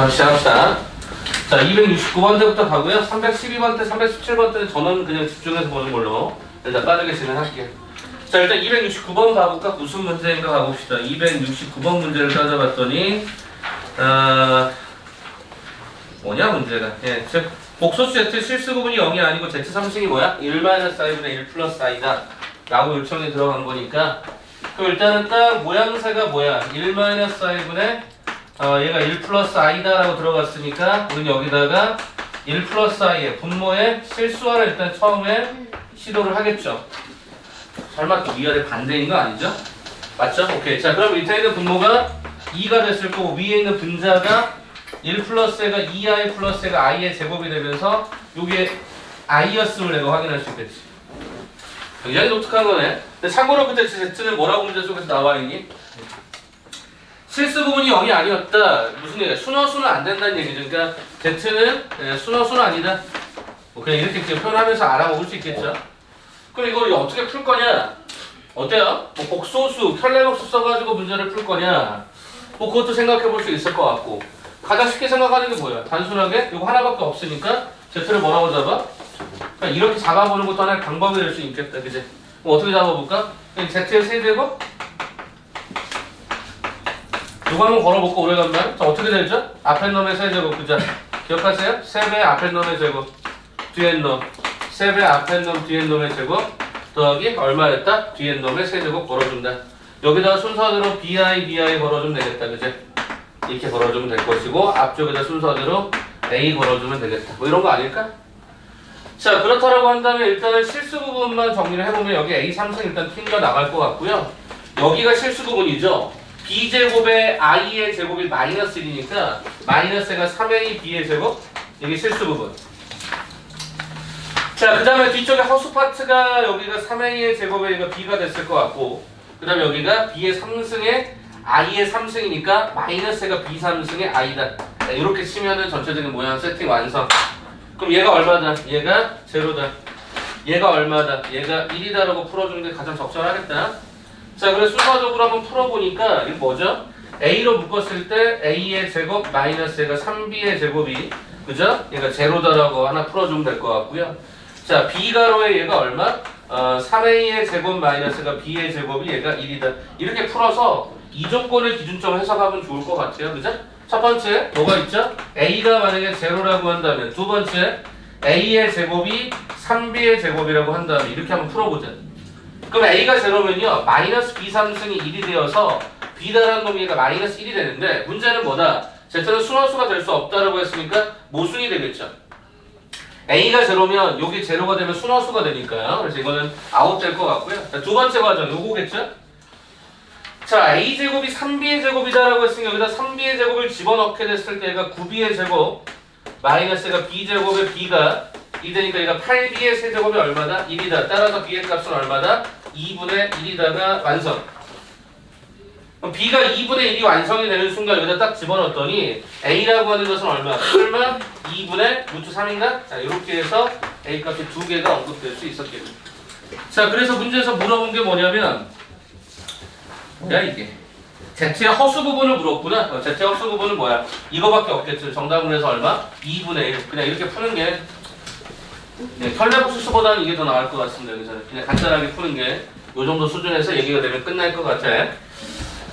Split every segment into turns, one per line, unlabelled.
시작합시다. 자, 269번째부터 가고요. 312번째, 317번째 전원 그냥 집중해서 보는 걸로 일단 빠르게 진행할게요. 자, 일단 269번 봐볼까? 무슨 문제인가 가봅시다. 269번 문제를 따져봤더니 뭐냐 문제가. 예, 즉 복소수 Z 실수 부분이 0이 아니고 Z 3승이 뭐야? 1-i분의 1 플러스 i다 라고 요청이 들어간 거니까 그럼 일단은 딱 모양새가 뭐야? 1-i분의 얘가 1 플러스 i다 라고 들어갔으니까 우리는 여기다가 1 플러스 i의 분모의 실수화를 일단 처음에 시도를 하겠죠. 설마 또 위아래 반대인 거 아니죠? 맞죠? 오케이. 자, 그럼 밑에 있는 분모가 2가 됐을 거고 위에 있는 분자가 1 플러스가 2i 플러스가 i의 제곱이 되면서 요게 i였음을 내가 확인할 수 있겠지. 굉장히 독특한 거네. 근데 참고로 그때 Z는 뭐라고 문제 속에서 나와 있니? 실수 부분이 0이 아니었다. 무슨 얘기야? 순허수는 안 된다는 얘기죠. 그러니까 Z는 순허수는 아니다. 뭐 그냥 이렇게 표현하면서 알아먹을 수 있겠죠. 그럼 이걸 어떻게 풀 거냐? 어때요? 뭐 복소수, 켤레복수 써가지고 문제를 풀 거냐? 뭐 그것도 생각해 볼 수 있을 것 같고 가장 쉽게 생각하는 게 뭐야? 단순하게 이거 하나밖에 없으니까 Z를 뭐라고 잡아? 그러니까 이렇게 잡아보는 것도 하나의 방법이 될 수 있겠다. 그지? 뭐 어떻게 잡아볼까? Z의 세제곱? 이거 한번 걸어볼까? 오래간만에? 자, 어떻게 되죠? 앞에 놈의 세제곱, 그죠? 기억하세요? 3배 앞에 놈의 제곱, 뒤에 놈 3배 앞에 놈, 뒤에 놈의 제곱 더하기 얼마였다? 뒤에 놈의 세제곱 걸어준다. 여기다가 순서대로 bi 걸어주면 되겠다. 그지? 이렇게 걸어주면 될 것이고 앞쪽에다 순서대로 a 걸어주면 되겠다. 뭐 이런 거 아닐까? 자, 그렇다라고 한다면 일단은 실수 부분만 정리를 해보면 여기 a 3승 일단 튕겨 나갈 것 같고요. 여기가 실수 부분이죠. b제곱에 i의 제곱이 마이너스 1이니까 마이너스가 3a b의 제곱 이게 실수 부분. 자, 그 다음에 뒤쪽에 허수 파트가 여기가 3a의 제곱에 이거 b가 됐을 것 같고 그 다음에 여기가 b의 3승에 i의 3승이니까 마이너스가 b 3승의 i다. 이렇게 치면은 전체적인 모양 세팅 완성. 그럼 얘가 얼마다? 얘가 제로다. 얘가 얼마다? 얘가 1이다라고 풀어주는 게 가장 적절하겠다. 자, 그래서 순서적으로 한번 풀어보니까 이거 뭐죠? a로 묶었을 때 a의 제곱 마이너스 얘가 3b의 제곱이 그죠? 얘가 제로다라고 하나 풀어주면 될 것 같고요. 자, b가로의 얘가 얼마? 3a의 제곱 마이너스가 b의 제곱이 얘가 1이다. 이렇게 풀어서 이 조건을 기준점으로 해석하면 좋을 것 같아요. 그죠? 첫 번째 뭐가 있죠? a가 만약에 제로라고 한다면 두 번째 a의 제곱이 3b의 제곱이라고 한다면 이렇게 한번 풀어보자. 그럼 a가 제로면요 마이너스 b 3승이 1이 되어서 b다라는 놈이 얘가 마이너스 1이 되는데 문제는 뭐다? z는 순허수가 될 수 없다라고 했으니까 모순이 되겠죠. a가 제로면 여기 제로가 되면 순허수가 되니까요. 그래서 이거는 아웃될 것 같고요. 자, 두 번째 과정 요거겠죠? 자, a제곱이 3b의 제곱이다라고 했으니까 여기다 3b의 제곱을 집어넣게 됐을 때 얘가 9b의 제곱 마이너스가 b제곱의 b가 2 되니까 얘가 8b의 세제곱이 얼마다? 1이다. 따라서 b의 값은 얼마다? 2분의 1이다가 완성. 그럼 b가 2분의 1이 완성이 되는 순간 여기다 딱 집어넣었더니 a라고 하는 것은 얼마? 설마 2분의 루트 3인가? 자, 이렇게 해서 a 값이 두 개가 언급될 수 있었겠죠. 자, 그래서 문제에서 물어본 게 뭐냐면 뭐야 이게? Z의 허수 부분을 물었구나. Z의 허수 부분은 뭐야? 이거밖에 없겠죠. 정답을 해서 얼마? 2분의 1. 그냥 이렇게 푸는 게 켤레복수보다는 이게 더 나을 것 같습니다. 여기서는 그냥 간단하게 푸는 게 이 정도 수준에서 얘기가 되면 끝날 것 같아.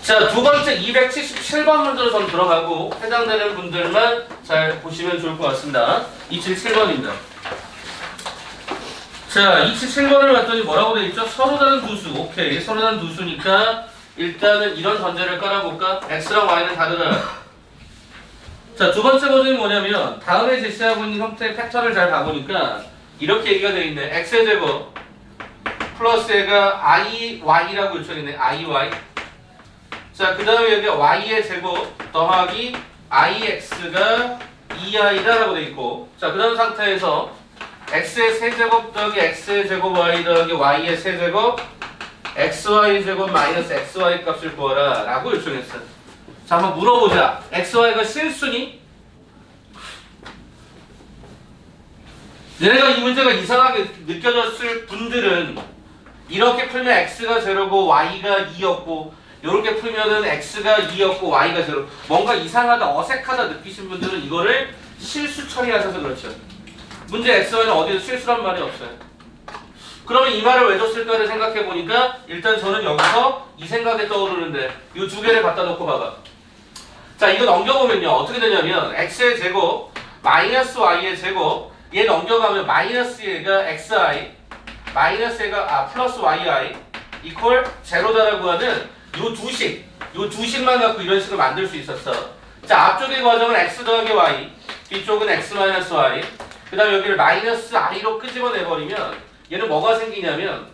자, 두 번째 277번 문제로 전 들어가고 해당되는 분들만 잘 보시면 좋을 것 같습니다. 277번입니다. 자, 277번을 봤더니 뭐라고 되어 있죠? 서로 다른 두수. 오케이. 서로 다른 두수니까 일단은 이런 전제를 깔아볼까? x랑 y는 다르다. 자, 두 번째 버전이 뭐냐면 다음에 제시하고 있는 형태의 패턴을 잘 봐보니까 이렇게 얘기가 되어 있네. x의 제곱 플러스 얘가 iy라고 요청했네. iy. 자, 그 다음에 여기 y의 제곱 더하기 ix가 2i다 라고 되어 있고 자, 그 다음 상태에서 x의 세제곱 더하기 x의 제곱 y 더하기 y의 세제곱 xy 제곱 마이너스 xy 값을 구하라 라고 요청했어. 자, 한번 물어보자. xy가 실수니? 얘네가 이 문제가 이상하게 느껴졌을 분들은 이렇게 풀면 x가 제로고 y가 2였고 이렇게 풀면은 x가 2였고 y가 0. 뭔가 이상하다, 어색하다 느끼신 분들은 이거를 실수 처리하셔서 그렇죠. 문제 xy는 어디서 실수란 말이 없어요. 그러면 이 말을 왜 줬을까를 생각해 보니까 일단 저는 여기서 이 생각이 떠오르는데 이 두 개를 갖다 놓고 봐봐. 자, 이거 넘겨보면요 어떻게 되냐면 x의 제곱 마이너스 y의 제곱 얘 넘겨가면 마이너스 얘가 xi 마이너스 얘가 플러스 yi 이퀄 제로다라고 하는 요 두 식만 갖고 이런 식으로 만들 수 있었어. 자, 앞쪽의 과정은 x 더하기 y 뒤쪽은 x 마이너스 y 그 다음에 여기를 마이너스 i로 끄집어내버리면 얘는 뭐가 생기냐면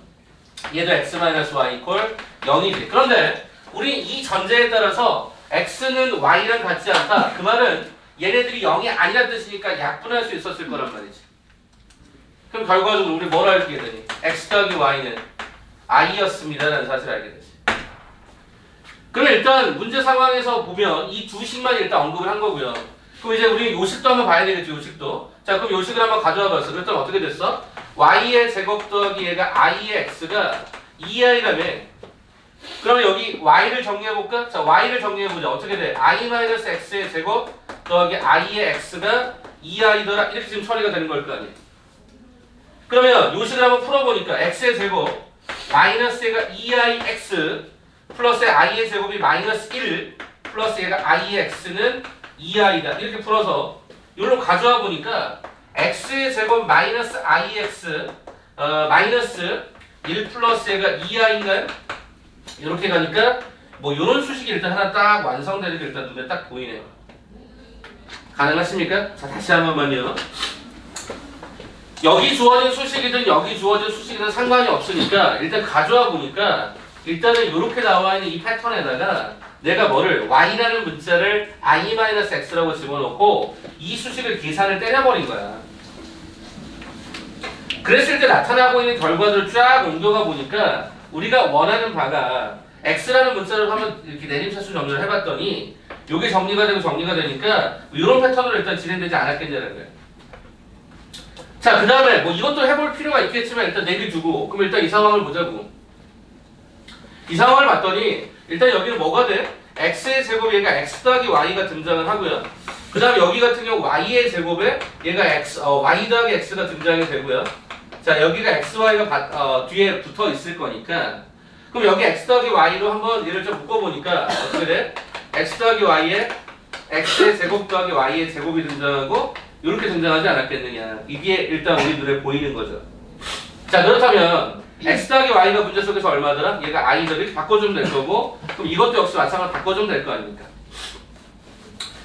얘도 x 마이너스 y 이퀄 0이지. 그런데 우리 이 전제에 따라서 x는 y랑 같지 않다. 그 말은 얘네들이 0이 아니란 뜻이니까 약분할 수 있었을 거란 말이지. 그럼 결과적으로 우리 뭘 알게 되니? x 더하기 y는 i였습니다 라는 사실을 알게 되지. 그럼 일단 문제 상황에서 보면 이 두 식만 일단 언급을 한 거고요. 그럼 이제 우리 요식도 한번 봐야 되겠죠. 요식도. 자, 그럼 요식을 한번 가져와 봤어. 그랬더니 어떻게 됐어? y의 제곱 더하기 얘가 i의 x가 2i라며. 그러면 여기 y를 정리해볼까? 자, y를 정리해보자. 어떻게 돼? i-x의 제곱 더하기 i의 x가 2i더라. 이렇게 지금 처리가 되는 걸 거 아니에요. 그러면 요식을 한번 풀어보니까 x의 제곱 마이너스 얘가 2ix 플러스 i의 제곱이 마이너스 1 플러스 얘가 i의 x는 2i다. 이렇게 풀어서 여기로 가져와 보니까 x의 제곱 마이너스 ix 마이너스 1 플러스 얘가 2i인가요? 이렇게 가니까 뭐 이런 수식이 일단 하나 딱 완성되는 게 일단 눈에 딱 보이네요. 가능하십니까? 자, 다시 한 번만요. 여기 주어진 수식이든 여기 주어진 수식이든 상관이 없으니까 일단 가져와 보니까 일단은 이렇게 나와 있는 이 패턴에다가 내가 뭐를 y라는 문자를 i-x라고 집어넣고 이 수식을 계산을 때려버린 거야. 그랬을 때 나타나고 있는 결과들을 쫙 옮겨가 보니까 우리가 원하는 바가 x라는 문자를 한번 이렇게 내림차수 정리를 해봤더니 이게 정리가 되고 정리가 되니까 이런 패턴으로 일단 진행되지 않았겠냐는 거예요. 자, 그 다음에 뭐 이것도 해볼 필요가 있겠지만 일단 내비두고 그럼 일단 이 상황을 보자고. 이 상황을 봤더니 일단 여기는 뭐가 돼? x의 제곱 얘가 x 더하기 y가 등장을 하고요. 그 다음에 여기 같은 경우 y의 제곱에 얘가 y 더하기 x가 등장이 되고요. 자, 여기가 xy가 뒤에 붙어 있을 거니까 그럼 여기 x 더하기 y로 한번 얘를 좀 묶어보니까 어떻게 돼? x 더하기 y에 x의 제곱 더하기 y의 제곱이 등장하고 이렇게 등장하지 않았겠느냐. 이게 일단 우리 눈에 보이는 거죠. 자, 그렇다면 x 더하기 y가 문제 속에서 얼마더라? 얘가 i더라. 이렇게 바꿔주면 될 거고 그럼 이것도 역시 마찬가지로 바꿔주면 될 거 아닙니까?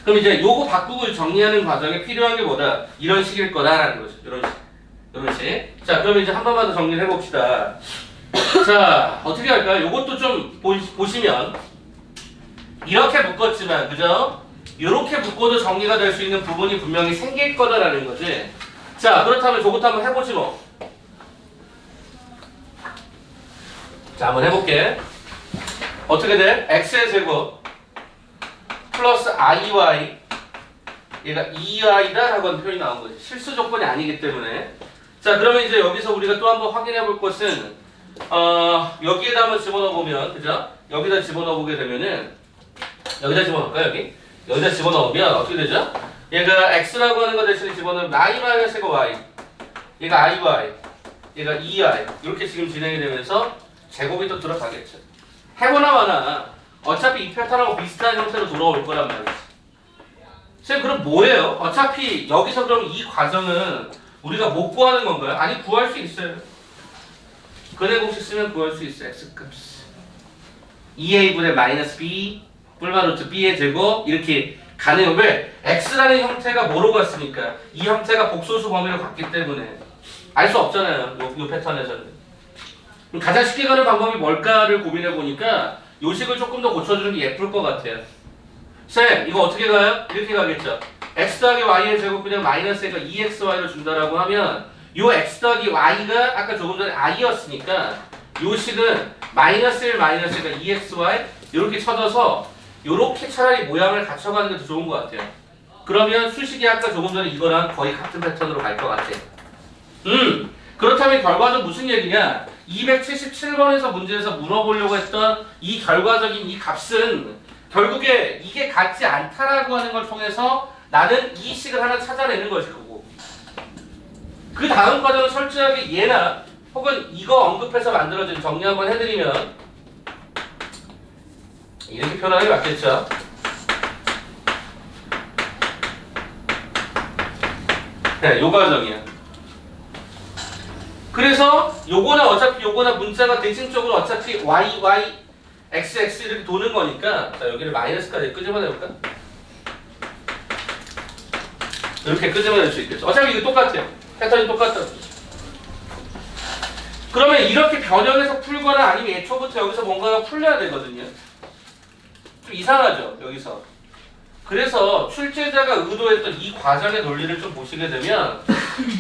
그럼 이제 요거 바꾸고 정리하는 과정에 필요한 게 뭐다? 이런 식일 거다라는 거죠. 이런 식. 이런 식. 자, 그럼 이제 한 번만 더 정리를 해봅시다. 자, 어떻게 할까요? 요것도 좀 보시면 이렇게 묶었지만 그죠? 이렇게 묶어도 정리가 될 수 있는 부분이 분명히 생길 거다라는 거지. 자, 그렇다면 저것도 한번 해보지 뭐. 자, 한번 해볼게. 어떻게 돼? x의 제곱 플러스 iy 얘가 2i다 라고 하는 표현이 나온 거지. 실수 조건이 아니기 때문에. 자, 그러면 이제 여기서 우리가 또 한번 확인해 볼 것은 여기에다 한번 집어넣어 보면 그죠? 여기다 집어넣어 보게 되면은 여기다 집어넣을까요? 여기다 집어넣으면 어떻게 되죠? 얘가 x라고 하는 거 대신에 집어넣으면 i-x가 y 얘가 iy 얘가 2i 이렇게 지금 진행이 되면서 제곱이 또 들어가겠죠. 해보나 마나 어차피 이 패턴하고 비슷한 형태로 돌아올 거란 말이지. 쌤, 그럼 뭐예요? 어차피 여기서 그럼 이 과정은 우리가 못 구하는 건가요? 아니, 구할 수 있어요. 근해 공식 쓰면 구할 수 있어요. x값 2a분의 마이너스 b 뿔마 루트 b의 제곱 이렇게 가네요. 왜? x라는 형태가 뭐로 갔으니까 이 형태가 복소수 범위로 갔기 때문에 알 수 없잖아요. 요 패턴에서는. 그럼 가장 쉽게 가는 방법이 뭘까를 고민해 보니까 요식을 조금 더 고쳐주는 게 예쁠 것 같아요. 쌤, 이거 어떻게 가요? 이렇게 가겠죠. x 더하기 y의 제곱 그냥 마이너스가 2xy로 준다라고 하면 요 x 더하기 y가 아까 조금 전에 i였으니까 요식은 마이너스 1 마이너스가 2xy 이렇게 쳐져서 요렇게 차라리 모양을 갖춰가는 게 더 좋은 것 같아요. 그러면 수식이 아까 조금 전에 이거랑 거의 같은 패턴으로 갈 것 같아요. 그렇다면 결과는 무슨 얘기냐? 277번에서 문제에서 물어보려고 했던 이 결과적인 이 값은 결국에 이게 같지 않다라고 하는 걸 통해서 나는 이 식을 하나 찾아내는 것일 거고, 그 다음 과정은 철저하게 얘나 혹은 이거 언급해서 만들어진 정리 한번 해드리면 이렇게 표현하는 게 맞겠죠. 네, 요 과정이야. 그래서 요거나 어차피 요거나 문자가 대칭적으로 어차피 y, y, x, x 이렇게 도는 거니까, 자 여기를 마이너스까지 끄집어내볼까? 이렇게 끄집어낼 수 있겠죠. 어차피 이거 똑같아요. 패턴이 똑같다. 그러면 이렇게 변형해서 풀거나 아니면 애초부터 여기서 뭔가가 풀려야 되거든요. 좀 이상하죠, 여기서. 그래서 출제자가 의도했던 이 과정의 논리를 좀 보시게 되면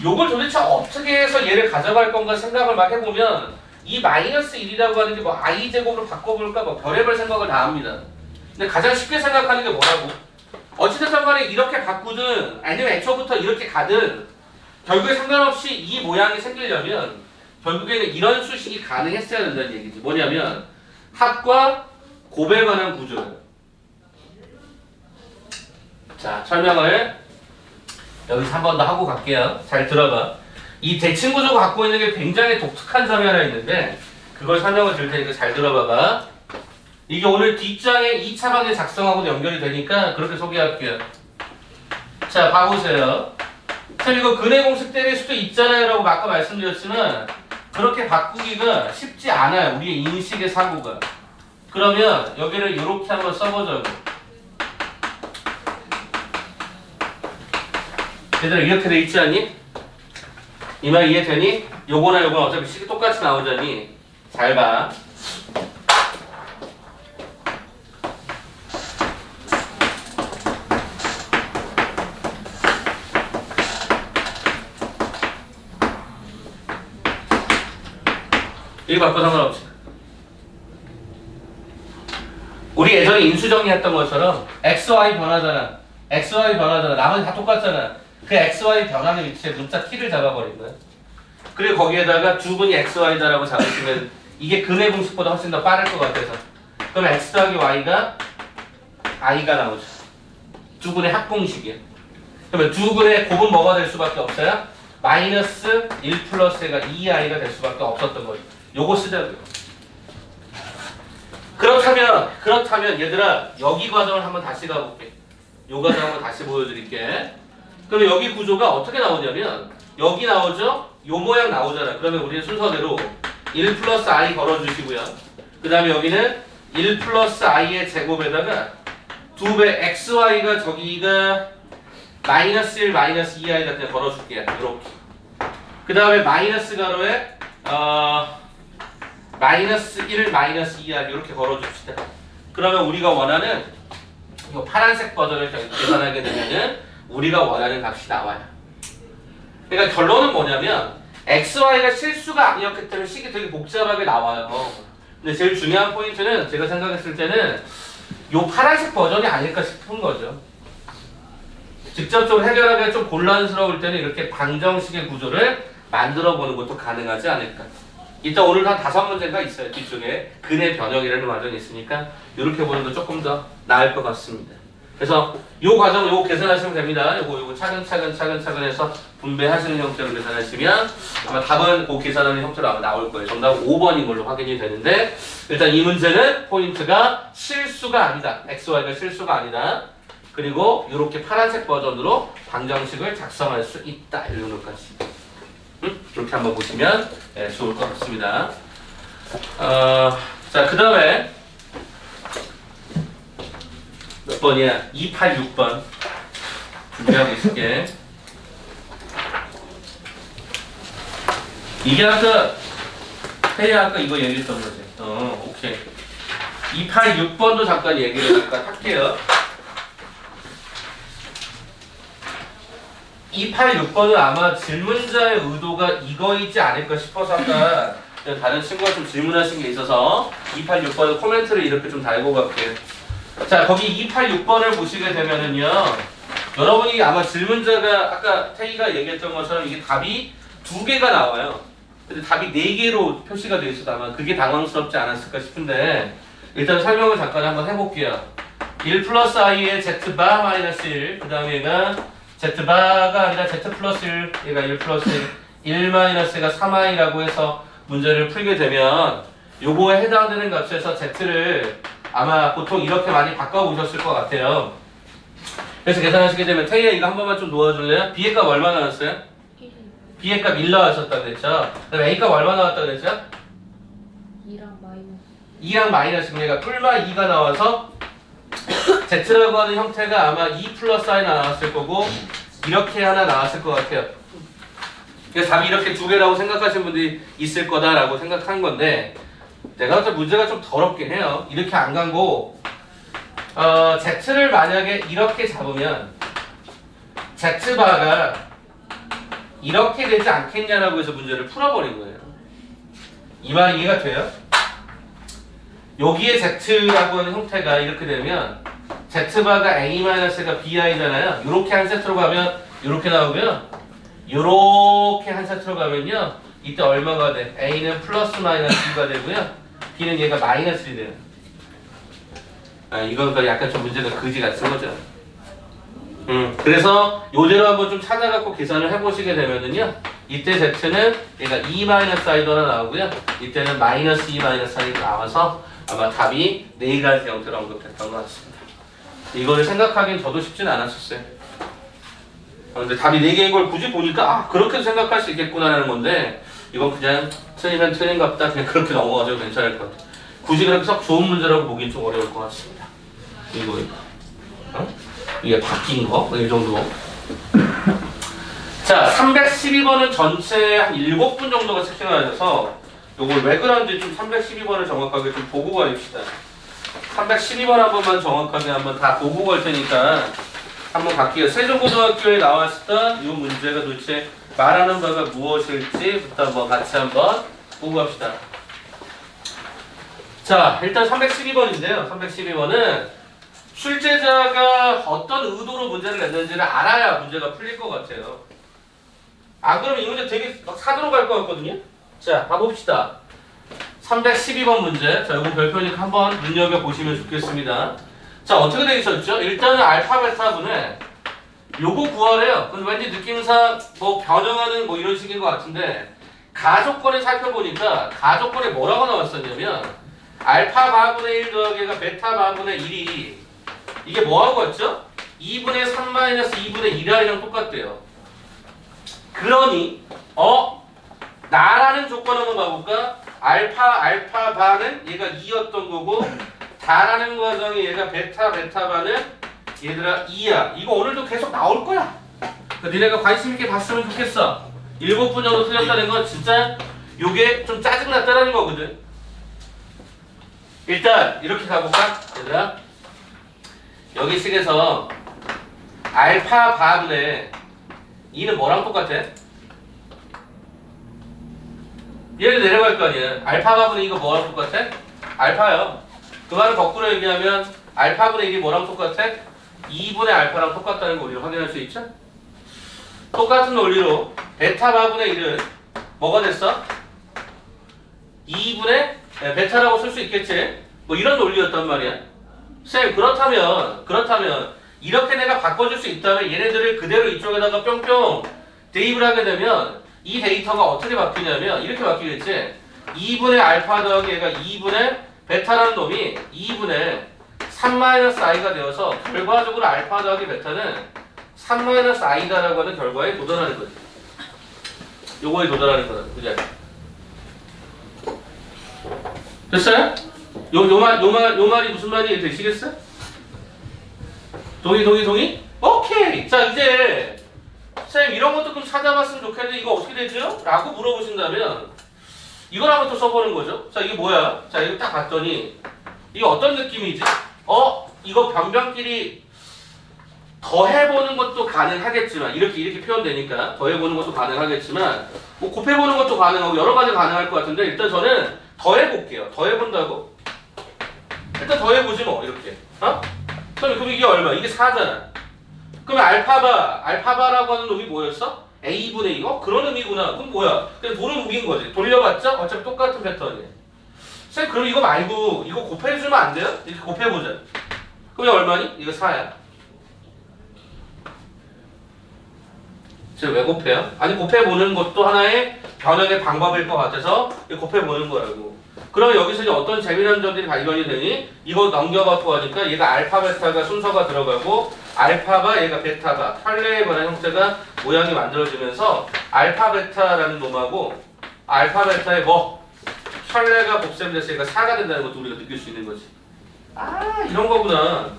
요걸 도대체 어떻게 해서 얘를 가져갈 건가 생각을 막 해보면 이 마이너스 1이라고 하는 게 뭐 i제곱으로 바꿔볼까 뭐 별의별 생각을 다 합니다. 근데 가장 쉽게 생각하는 게 뭐라고? 어찌됐든 간에 이렇게 바꾸든 아니면 애초부터 이렇게 가든 결국에 상관없이 이 모양이 생기려면 결국에는 이런 수식이 가능했어야 된다는 얘기지. 뭐냐면 합과 곱에 관한 구조예요. 자, 설명을 여기서 한 번 더 하고 갈게요. 잘 들어봐. 이 대칭 구조가 갖고 있는 게 굉장히 독특한 점이 하나 있는데 그걸 설명을 드릴 테니까 잘 들어봐봐. 이게 오늘 뒷장에 2차 방에 작성하고도 연결이 되니까 그렇게 소개할게요. 자, 봐보세요. 참 이거 근해 공식 때릴 수도 있잖아요 라고 아까 말씀드렸지만 그렇게 바꾸기가 쉽지 않아요. 우리의 인식의 사고가. 그러면 여기를 이렇게 한번 써보자고. 얘들아 이렇게 돼 있지 않니? 이 말 이해되니? 요거나 요거나 어차피 식이 똑같이 나오자니 잘 봐. 이거 바꿔 상관없지. 우리 예전에 인수정리했던 것처럼 XY 변하잖아. XY 변하잖아. 나머지 다 똑같잖아. 그 XY 변하는 위치에 문자 T를 잡아버린 거야. 그리고 거기에다가 두분이 XY다라고 잡으시면 이게 근해 공식보다 훨씬 더 빠를 것 같아서 그럼 X 더하기 Y가 I가 나오죠. 두 분의 합공식이에요. 그러면 두 분의 곱은 뭐가 될 수밖에 없어요? 마이너스 1 플러스 가 2i가 될 수밖에 없었던 거예요. 요거 쓰자고요. 그렇다면 얘들아 여기 과정을 한번 다시 가볼게. 요 과정 한번 다시 보여드릴게. 그러면 여기 구조가 어떻게 나오냐면 여기 나오죠? 요 모양 나오잖아. 그러면 우리는 순서대로 1 플러스 i 걸어주시고요. 그 다음에 여기는 1 플러스 i의 제곱에다가 2배 xy가 저기가 마이너스 1 마이너스 2i다 그냥 걸어줄게요. 이렇게. 그 다음에 마이너스 가로에 마이너스 1 마이너스 2i 이렇게 걸어줍시다. 그러면 우리가 원하는 이 파란색 버전을 계산하게 되면은 우리가 원하는 값이 나와요. 그러니까 결론은 뭐냐면 XY가 실수가 아니었기 때문에 식이 되게 복잡하게 나와요. 근데 제일 중요한 포인트는 제가 생각했을 때는 요 파란색 버전이 아닐까 싶은 거죠. 직접적으로 해결하기가 좀 곤란스러울 때는 이렇게 방정식의 구조를 만들어 보는 것도 가능하지 않을까. 일단 오늘 한 5문제가 있어요. 뒤쪽에 근해 변형이라는 과정이 있으니까 이렇게 보는 거 조금 더 나을 것 같습니다. 그래서 요 과정 요거 계산하시면 됩니다. 요거 차근차근 해서 분배하시는 형태로 계산하시면 아마 답은 그 계산하는 형태로 아마 나올 거예요. 정답은 5번인 걸로 확인이 되는데 일단 이 문제는 포인트가 실수가 아니다. XY가 실수가 아니다. 그리고 이렇게 파란색 버전으로 방정식을 작성할 수 있다. 이런 것까지. 이렇게 한번 보시면 좋을 것 같습니다. 자, 그 다음에 몇 번이야? 286번 준비하고 있을게. 이게 아까 이거 얘기했던 거지. 오케이. 286번도 잠깐 얘기를 잠깐 할게요. 286번은 아마 질문자의 의도가 이거이지 않을까 싶어서 아까 다른 친구가 좀 질문하신 게 있어서 286번은 코멘트를 이렇게 좀 달고 갈게요. 자, 거기 286번을 보시게 되면은요, 여러분이 아마 질문자가 아까 태희가 얘기했던 것처럼 이게 답이 2개가 나와요. 근데 답이 4개로 표시가 되어 있어서 아마 그게 당황스럽지 않았을까 싶은데 일단 설명을 잠깐 한번 해볼게요. 1 플러스 i의 z바 마이너스 1, 그 다음에 얘가 z바가 아니라 z 플러스 1, 얘가 1 플러스 1 마이너스가 3i라고 해서 문제를 풀게 되면 요거에 해당되는 값에서 z를 아마 보통 이렇게 많이 바꿔보셨을 것 같아요. 그래서 계산하시게 되면 태희야 이거 한 번만 좀 도와줄래요? b의 값 얼마 나왔어요? b의 값 1 나왔었다 그랬죠? 그 다음에 a 값 얼마 나왔다 그랬죠?
2랑 마이너스
2랑 마이너스 얘가 뿔마 2가 나와서 z라고 하는 형태가 아마 2 플러스 i가 나왔을 거고 이렇게 하나 나왔을 것 같아요. 그래서 답이 이렇게 두 개라고 생각하시는 분들이 있을 거다라고 생각한 건데 내가 봤을 때 문제가 좀 더럽긴 해요. 이렇게 안 간고 z를 만약에 이렇게 잡으면 z바가 이렇게 되지 않겠냐라고 해서 문제를 풀어버린 거예요. 이 말이 이해가 돼요? 여기에 z라고 하는 형태가 이렇게 되면 z바가 a-가 bi잖아요. 이렇게 한 세트로 가면 이렇게 나오고요. 이렇게 한 세트로 가면요. 이때 얼마가 돼? a는 플러스 마이너스 2가 되고요. b는 얘가 마이너스 1이 돼요. 이건 약간 좀 문제가 그지 같은 거죠. 그래서 요대로 한번 좀 찾아갖고 계산을 해보시게 되면은요. 이때 z는 얘가 2-i도 하나 나오고요. 이때는 마이너스 2-i가 나와서 아마 답이 4가지 형태로 언급했던 것 같습니다. 이거를 생각하기엔 저도 쉽진 않았었어요. 근데 답이 4개인 걸 굳이 보니까 그렇게도 생각할 수 있겠구나라는 건데 이건 그냥 틀리면 틀린갑다 그냥 그렇게 넘어가도 괜찮을 것 같아요. 굳이 그렇게 썩 좋은 문제라고 보긴 좀 어려울 것 같습니다. 이거 이게 바뀐 거? 이 정도. 자, 312번은 전체 한 7분 정도가 채팅하셔서 요걸 왜 그런지 좀 312번을 정확하게 좀 보고 가입시다. 312번 한 번만 정확하게 한번 다 보고 갈 테니까 한번 갈게요. 세종고등학교에 나왔었던 이 문제가 도대체 말하는 바가 무엇일지부터 한번 같이 한번 보고 갑시다. 자, 일단 312번인데요. 312번은 출제자가 어떤 의도로 문제를 냈는지를 알아야 문제가 풀릴 것 같아요. 안 그러면 이 문제 되게 막 사도로 갈 것 같거든요. 자, 가봅시다. 312번 문제. 자, 이거 별표니까 한번 눈여겨보시면 좋겠습니다. 자, 어떻게 되어 있었죠? 일단은 알파, 베타분에 요거 구하래요. 근데 왠지 느낌상 뭐 변형하는 뭐 이런 식인 것 같은데 가조건을 살펴보니까 가조건에 뭐라고 나왔었냐면 알파 바분의 1 더하기가 베타 바분의 1이 이게 뭐하고 같죠? 2분의 3 마이너스 2분의 1i랑 똑같대요. 그러니 나라는 조건 한번 봐볼까? 알파 바는 얘가 2였던 거고 다라는 과정이 얘가 베타 바는 얘들아 2야. 이거 오늘도 계속 나올 거야. 그러니까 니네가 관심 있게 봤으면 좋겠어. 7분 정도 틀렸다는 건 진짜 요게 좀 짜증났다는 거거든. 일단 이렇게 가볼까? 얘들아 여기 식에서 알파 바분의 2는 뭐랑 똑같아? 얘를 내려갈 거 아니야. 알파 바분의 2가 뭐랑 똑같아? 알파요. 그 말을 거꾸로 얘기하면 알파분의 1이 뭐랑 똑같아? 2분의 알파랑 똑같다는 거 우리가 확인할 수 있죠? 똑같은 논리로 베타 바분의 1은 뭐가 됐어? 2분의 베타라고 쓸 수 있겠지? 뭐 이런 논리였단 말이야. 쌤 그렇다면 이렇게 내가 바꿔줄 수 있다면 얘네들을 그대로 이쪽에다가 뿅뿅 대입을 하게 되면 이 데이터가 어떻게 바뀌냐면 이렇게 바뀌겠지? 2분의 알파 더하기 얘가 2분의 베타라는 놈이 2분의 3-i가 되어서 결과적으로 알파 더하기 베타는 3-i다라고 하는 결과에 도달하는 거지. 요거에 도달하는 거다. 그죠? 됐어요? 요 말이 무슨 말이 되시겠어요? 동의? 오케이! 자, 이제 쌤 이런 것도 좀 찾아봤으면 좋겠는데 이거 어떻게 되죠? 라고 물어보신다면 이걸 한번 또 써보는 거죠. 자, 이게 뭐야? 자, 이거 딱 봤더니 이게 어떤 느낌이지? 이거 변변끼리 더해보는 것도 가능하겠지만 이렇게 표현되니까 더해보는 것도 가능하겠지만 뭐 곱해보는 것도 가능하고 여러 가지 가능할 것 같은데 일단 저는 더해볼게요. 더해본다고? 일단 더해보지 뭐 이렇게. 그럼 이게 얼마? 이게 4잖아. 그러면 알파바라고 하는 놈이 뭐였어? A분의 2. 그런 의미구나. 그럼 뭐야? 그냥 도는 우긴 거지. 돌려봤자 어차피 똑같은 패턴이에요. 쌤, 그럼 이거 말고 이거 곱해주면 안 돼요? 이렇게 곱해보자. 그럼 얼마니? 이거 4야. 쟤왜 곱해요? 아니, 곱해보는 것도 하나의 변형의 방법일 것 같아서 곱해보는 거라고. 그럼 여기서 이제 어떤 재미난 점들이 발견이 되니? 이거 넘겨갖고 하니까 얘가 알파, 베타가 순서가 들어가고 알파바, 얘가 베타바, 혈례에 관한 형태가 모양이 만들어지면서 알파, 베타라는 놈하고 알파, 베타의 뭐? 혈례가 곱셈이 됐으니까 4가 된다는 것도 우리가 느낄 수 있는 거지. 아, 이런 거구나.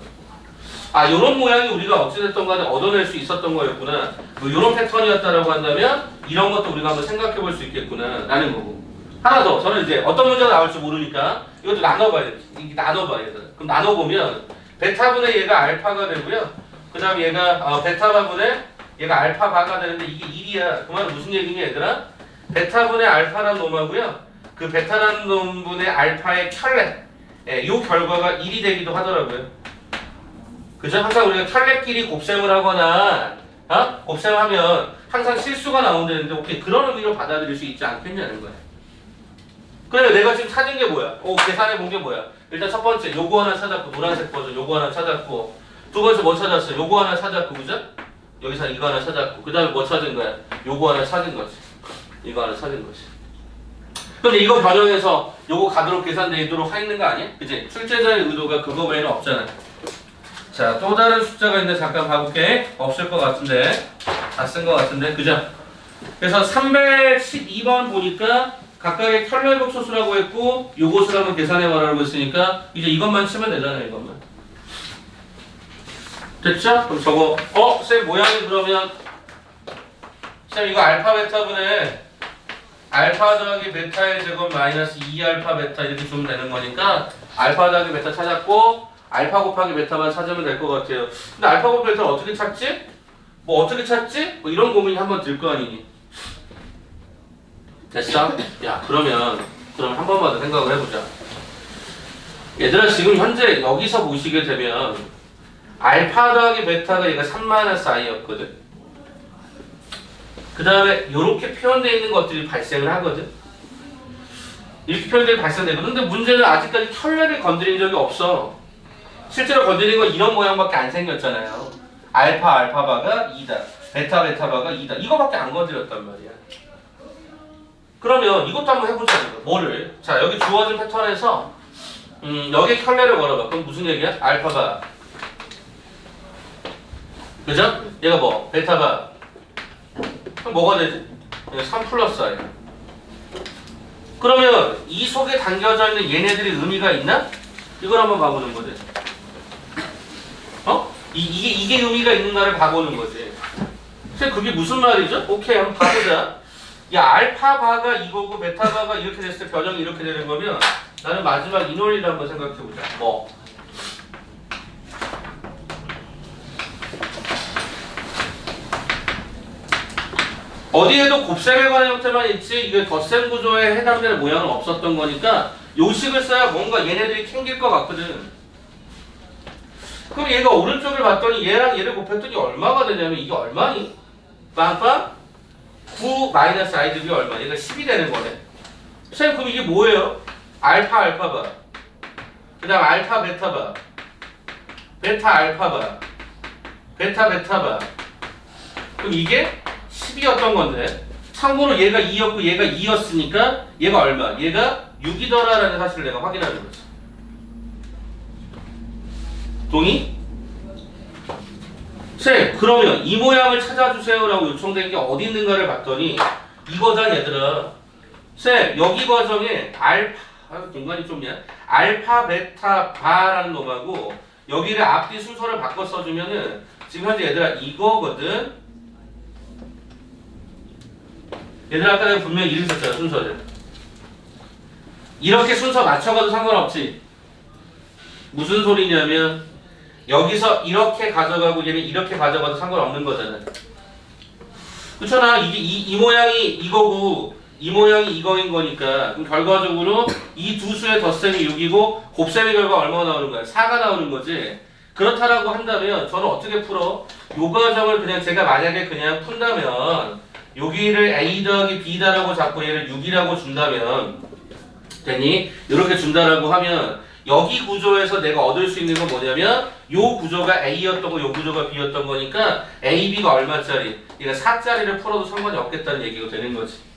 아, 요런 모양이 우리가 어찌됐든 간에 얻어낼 수 있었던 거였구나. 뭐 요런 패턴이었다라고 한다면 이런 것도 우리가 한번 생각해 볼 수 있겠구나 라는 거고. 하나 더. 저는 이제 어떤 문제가 나올지 모르니까 이것도 나눠봐야 돼. 이게 나눠봐야 돼. 그럼 나눠보면 베타분의 얘가 알파가 되고요. 그 다음 얘가 베타바분의 얘가 알파바가 되는데 이게 1이야. 그 말은 무슨 얘기냐 얘들아? 베타분의 알파라는 놈하고요. 그 베타라는 놈분의 알파의 켤레. 예, 요 결과가 1이 되기도 하더라고요. 그죠? 항상 우리가 켤레끼리 곱셈을 하거나 곱셈하면 항상 실수가 나온다는데 오케이, 그런 의미로 받아들일 수 있지 않겠냐는 거야. 그래, 내가 지금 찾은 게 뭐야? 계산해 본 게 뭐야? 일단 첫 번째 요거 하나 찾았고, 노란색 버전 요거 하나 찾았고, 두 번째 뭐 찾았어? 요거 하나 찾았고, 그죠? 여기서 이거 하나 찾았고, 그 다음에 뭐 찾은 거야? 요거 하나 찾은 거지. 이거 하나 찾은 거지. 근데 이거 변형해서 요거 가도록 계산되도록 하 있는 거 아니야? 그치? 출제자의 의도가 그거 외에는 없잖아. 자, 또 다른 숫자가 있는데 잠깐 봐볼게. 없을 것 같은데. 다 쓴 것 같은데. 그죠? 그래서 312번 보니까 각각의 켤레복소수라고 했고 요것을 한번 계산해봐라고 했으니까 이제 이것만 치면 되잖아요. 이것만. 됐죠? 그럼 저거 쌤 모양이 그러면 쌤 이거 알파 베타분의 알파 더하기 베타의 제곱 마이너스 2알파 베타 이렇게 주면 되는 거니까 알파 더하기 베타 찾았고 알파 곱하기 베타만 찾으면 될 것 같아요. 근데 알파 곱하기 베타를 어떻게 찾지? 뭐 어떻게 찾지? 뭐 이런 고민이 한번 들 거 아니니? 됐어? 야, 그럼 한 번만 더 생각을 해보자. 얘들아, 지금 현재 여기서 보시게 되면 알파 더하기 베타가 얘가 3-i였거든. 그 다음에 이렇게 표현되어 있는 것들이 발생을 하거든. 이렇게 표현되어 발생되거든. 근데 문제는 아직까지 켤레를 건드린 적이 없어. 실제로 건드린 건 이런 모양밖에 안 생겼잖아요. 알파 알파바가 2다. 베타 베타바가 2다. 이거밖에 안 건드렸단 말이야. 그러면 이것도 한번 해보자. 뭐를? 자, 여기 주어진 패턴에서 여기에 켤레를 걸어봐. 그럼 무슨 얘기야? 알파바. 그죠? 얘가 뭐? 베타바. 그럼 뭐가 되지? 3 플러스 i. 그러면 이 속에 담겨져 있는 얘네들이 의미가 있나? 이걸 한번 봐보는 거지. 이게 의미가 있는가를 봐보는 거지. 근데 그게 무슨 말이죠? 오케이, 한번 봐보자. 야, 알파바가 이거고 베타바가 이렇게 됐을 때 변형이 이렇게 되는 거면 나는 마지막 이 논리를 한번 생각해보자. 뭐? 어디에도 곱셈에 관한 형태만 있지 이게 덧셈 구조에 해당되는 모양은 없었던 거니까 요식을 써야 뭔가 얘네들이 캥길 것 같거든. 그럼 얘가 오른쪽을 봤더니 얘랑 얘를 곱했더니 얼마가 되냐면 이게 얼마니? 빵빵 9 마이너스 i 곱이 얼마? 얘가 10이 되는 거네. 쌤, 그럼 이게 뭐예요? 알파 알파바, 그 다음 알파 베타바, 베타 알파바, 베타 베타바. 그럼 이게 10이었던 건데 참고로 얘가 2였고 얘가 2였으니까 얘가 얼마? 얘가 6이더라라는 사실을 내가 확인하는 거지. 동의? 쌤, 그러면 이 모양을 찾아주세요라고 요청된 게 어디 있는가를 봤더니 이거다 얘들아. 쌤, 여기 과정에 공간이 좁냐? 알파 베타 바라는 놈하고 여기를 앞뒤 순서를 바꿔 써주면은 지금 현재 얘들아 이거거든. 얘들아 아까 내가 분명히 이렇게 썼잖아 순서를. 이렇게 순서 맞춰가도 상관없지. 무슨 소리냐면 여기서 이렇게 가져가고 얘는 이렇게 가져가도 상관없는 거잖아. 그렇잖아. 이게 이 모양이 이거고 이 모양이 이거인 거니까 그럼 결과적으로 이 두 수의 덧셈이 6이고 곱셈의 결과 얼마가 나오는 거야? 4가 나오는 거지. 그렇다라고 한다면 저는 어떻게 풀어? 요 과정을 그냥 제가 만약에 그냥 푼다면 여기를 a 더하기 b다라고 잡고 얘를 6이라고 준다면 되니? 이렇게 준다라고 하면 여기 구조에서 내가 얻을 수 있는 건 뭐냐면 요 구조가 a였던 거, 요 구조가 b였던 거니까 a, b가 얼마짜리? 얘가 4짜리를 풀어도 상관이 없겠다는 얘기가 되는 거지.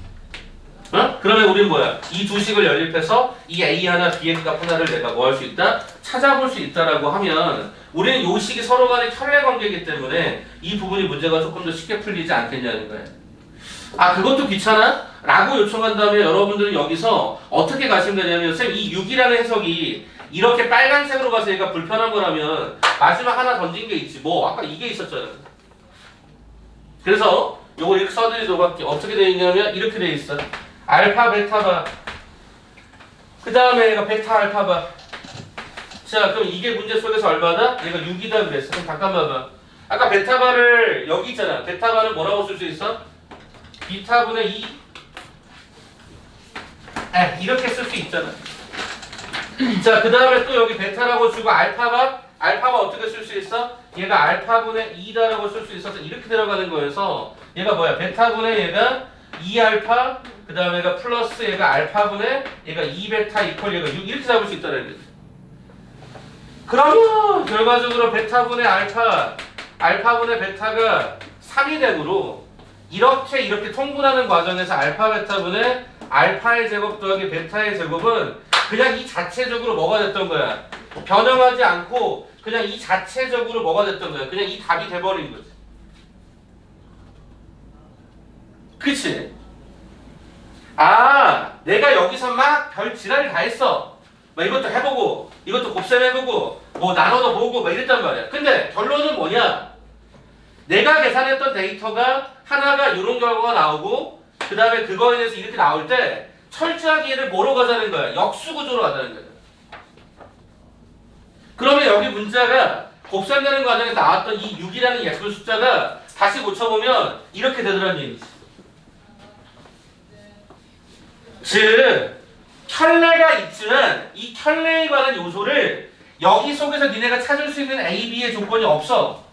어? 그러면 우린 뭐야? 이 두 식을 연립해서 이 a 하나, b의 값 하나를 내가 뭐 할 수 있다? 찾아볼 수 있다라고 하면 우리는 요 식이 서로 간의 켤레 관계이기 때문에 이 부분이 문제가 조금 더 쉽게 풀리지 않겠냐는 거예요. 아, 그것도 귀찮아? 라고 요청한다면 여러분들은 여기서 어떻게 가시면 되냐면 쌤, 이 6이라는 해석이 이렇게 빨간색으로 가서 얘가 불편한 거라면 마지막 하나 던진 게 있지. 뭐 아까 이게 있었잖아. 그래서 요거 이렇게 써드리도록 할게요. 어떻게 되어 있냐면 이렇게 되어 있어. 알파, 베타바. 그 다음에 얘가 베타, 알파바. 자, 그럼 이게 문제 속에서 얼마다? 얘가 6이다 그랬어. 그럼 잠깐만 봐. 아까 베타바를 여기 있잖아. 베타바는 뭐라고 쓸 수 있어? 비타분의 2. 이렇게 쓸 수 있잖아. 자, 그 다음에 또 여기 베타라고 주고 알파바 어떻게 쓸 수 있어? 얘가 알파분의 2다라고 쓸 수 있어서 이렇게 들어가는 거여서 얘가 뭐야? 베타분의 얘가 2알파 그 다음에 얘가 플러스 얘가 알파분의 얘가 2베타 이퀄 얘가 6 이렇게 잡을 수 있다는 거지. 그러면 결과적으로 베타분의 알파분의 베타가 3이 되므로 이렇게 통분하는 과정에서 알파 베타분의 알파의 제곱 더하기 베타의 제곱은 그냥 이 자체적으로 뭐가 됐던 거야? 변형하지 않고 그냥 이 자체적으로 뭐가 됐던 거야? 그냥 이 답이 돼버린 거지. 그치? 아, 내가 여기서 막 별 지랄을 다 했어. 막 이것도 해보고 이것도 곱셈 해보고 뭐 나눠도 보고 막 이랬단 말이야. 근데 결론은 뭐냐? 내가 계산했던 데이터가 하나가 이런 결과가 나오고 그 다음에 그거에 대해서 이렇게 나올 때 철저하게 얘를 뭐로 가자는 거야? 역수구조로 가자는 거야. 그러면 여기 문자가 곱셈되는 과정에서 나왔던 이 6이라는 예쁜 숫자가 다시 고쳐보면 이렇게 되더라는 얘기지. 즉 켤레가 있지만 이 켤레에 관한 요소를 여기 속에서 니네가 찾을 수 있는 A, B의 조건이 없어.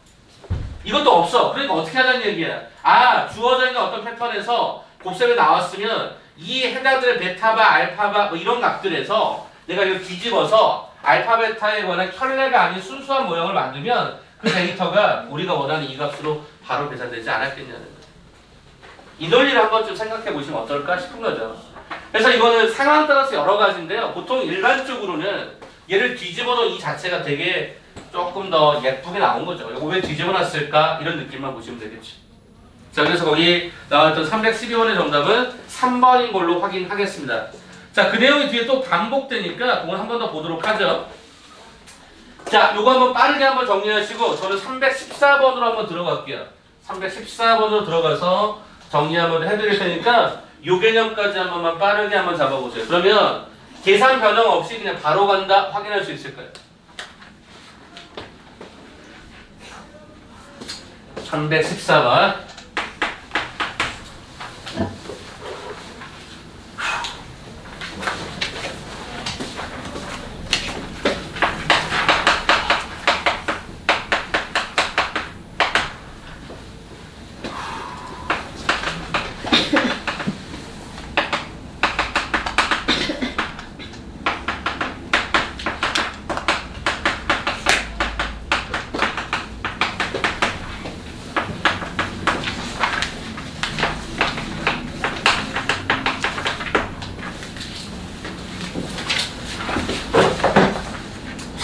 이것도 없어. 그러니까 어떻게 하자는 얘기야. 아, 주어져 있는 어떤 패턴에서 곱셈이 나왔으면 이 해당되는 베타바, 알파바 뭐 이런 값들에서 내가 이걸 뒤집어서 알파, 베타에 관한 켤레가 아닌 순수한 모형을 만들면 그 데이터가 우리가 원하는 이 값으로 바로 계산되지 않았겠냐는 거야. 이 논리를 한번 좀 생각해 보시면 어떨까 싶은 거죠. 그래서 이거는 상황 따라서 여러 가지인데요. 보통 일반적으로는 얘를 뒤집어 놓은 이 자체가 되게 조금 더 예쁘게 나온 거죠. 이거 왜 뒤집어 놨을까? 이런 느낌만 보시면 되겠지. 자, 그래서 거기 나왔던 312번의 정답은 3번인 걸로 확인하겠습니다. 자, 그 내용이 뒤에 또 반복되니까 그걸 한 번 더 보도록 하죠. 자, 요거 한번 빠르게 한번 정리하시고 저는 314번으로 한번 들어갈게요. 314번으로 들어가서 정리 한번 해드릴 테니까 요 개념까지 한 번만 빠르게 한번 잡아보세요. 그러면 계산 변형 없이 그냥 바로 간다 확인할 수 있을 거예요. 314번.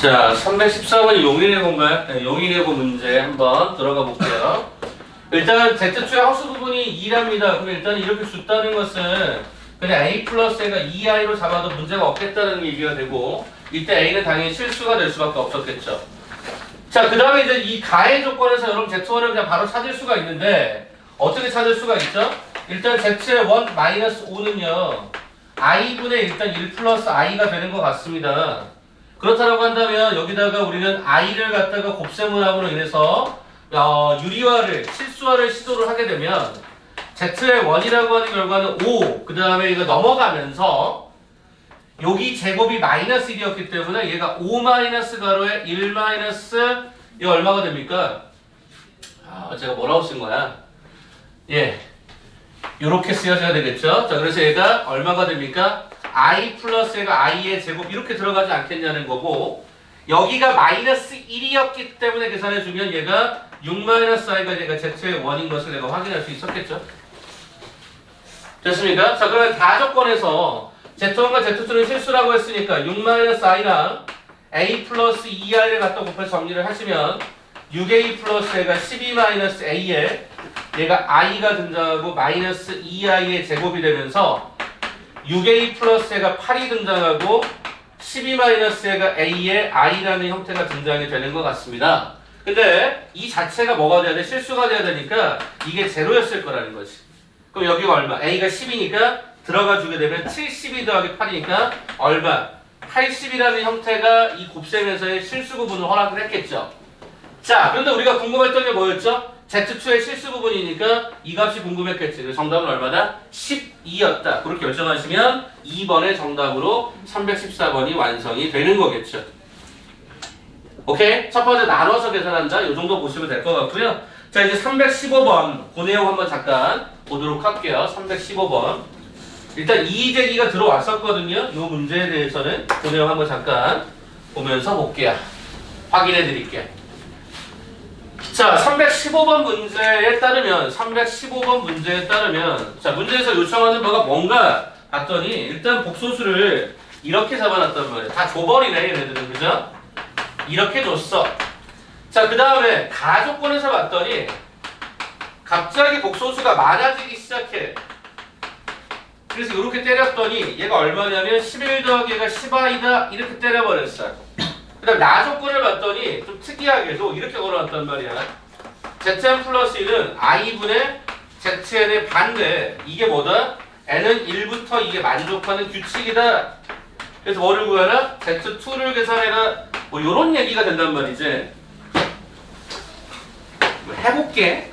자, 314번이 용인해본가요? 네, 용인해본 문제 한번 들어가 볼게요. 일단 Z축의 허수 부분이 2랍니다. 그럼 일단 이렇게 줬다는 것은 그냥 A 플러스 A가 2i로 잡아도 문제가 없겠다는 얘기가 되고 이때 A는 당연히 실수가 될 수밖에 없었겠죠. 자, 그 다음에 이제 이 가해 조건에서 여러분 Z1을 그냥 바로 찾을 수가 있는데 어떻게 찾을 수가 있죠? 일단 Z의 1 마이너스 5는요 i분의 일단 1 플러스 i가 되는 것 같습니다. 그렇다고 한다면 여기다가 우리는 i를 갖다가 곱셈을 함으로 인해서 유리화를 실수화를 시도를 하게 되면 z의 1이라고 하는 결과는 5, 그 다음에 이거 넘어가면서 여기 제곱이 마이너스 1이었기 때문에 얘가 5 마이너스 가로에 1 마이너스 이거 얼마가 됩니까? 제가 뭐라고 쓴 거야? 예, 요렇게 쓰여져야 되겠죠? 자, 그래서 얘가 얼마가 됩니까? i 플러스 얘가 i의 제곱 이렇게 들어가지 않겠냐는 거고, 여기가 마이너스 1이었기 때문에 계산해주면 얘가 6-i가 얘가 z의 원인 것을 내가 확인할 수 있었겠죠? 됐습니까? 자, 그러면 가조건에서 z1과 z2는 실수라고 했으니까 6-i랑 a 플러스 2i를 갖다 곱해서 정리를 하시면 6a 플러스 얘가 12-a에 얘가 i가 등장하고 마이너스 2i의 제곱이 되면서 6a 플러스 얘가 8이 등장하고 12-얘가 a의 i라는 형태가 등장이 되는 것 같습니다. 근데 이 자체가 뭐가 돼야 돼? 실수가 돼야 되니까 이게 제로였을 거라는 거지. 그럼 여기가 얼마? a가 10이니까 들어가 주게 되면 72 더하기 8이니까 얼마? 80이라는 형태가 이 곱셈에서의 실수 부분을 허락을 했겠죠. 자, 그런데 우리가 궁금했던 게 뭐였죠? Z2의 실수 부분이니까 이 값이 궁금했겠지. 그래서 정답은 얼마다? 12였다. 그렇게 결정하시면 2번의 정답으로 314번이 완성이 되는 거겠죠. 오케이? 첫 번째 나눠서 계산한다. 이 정도 보시면 될 것 같고요. 자, 이제 315번 그 내용 한번 잠깐 보도록 할게요. 315번. 일단 이의제기가 들어왔었거든요. 이 문제에 대해서는 그 내용 한번 잠깐 보면서 볼게요. 확인해 드릴게요. 자, 315번 문제에 따르면 자, 문제에서 요청하는 바가 뭔가 봤더니 일단 복소수를 이렇게 잡아놨단 말이에요. 다 줘버리네 얘네들은. 그죠? 이렇게 줬어. 자, 그 다음에 가조건에서 봤더니 갑자기 복소수가 많아지기 시작해. 그래서 이렇게 때렸더니 얘가 얼마냐면 11 더하기 얘가 10i다 이렇게 때려버렸어. 그 다음 나조건을 봤더니 좀 특이하게도 이렇게 걸어놨단 말이야. zn 플러스 1은 i분의 zn의 반대. 이게 뭐다? n은 1부터 이게 만족하는 규칙이다. 그래서 뭐를 구하라? z2를 계산해라. 뭐 요런 얘기가 된단 말이지. 해볼게.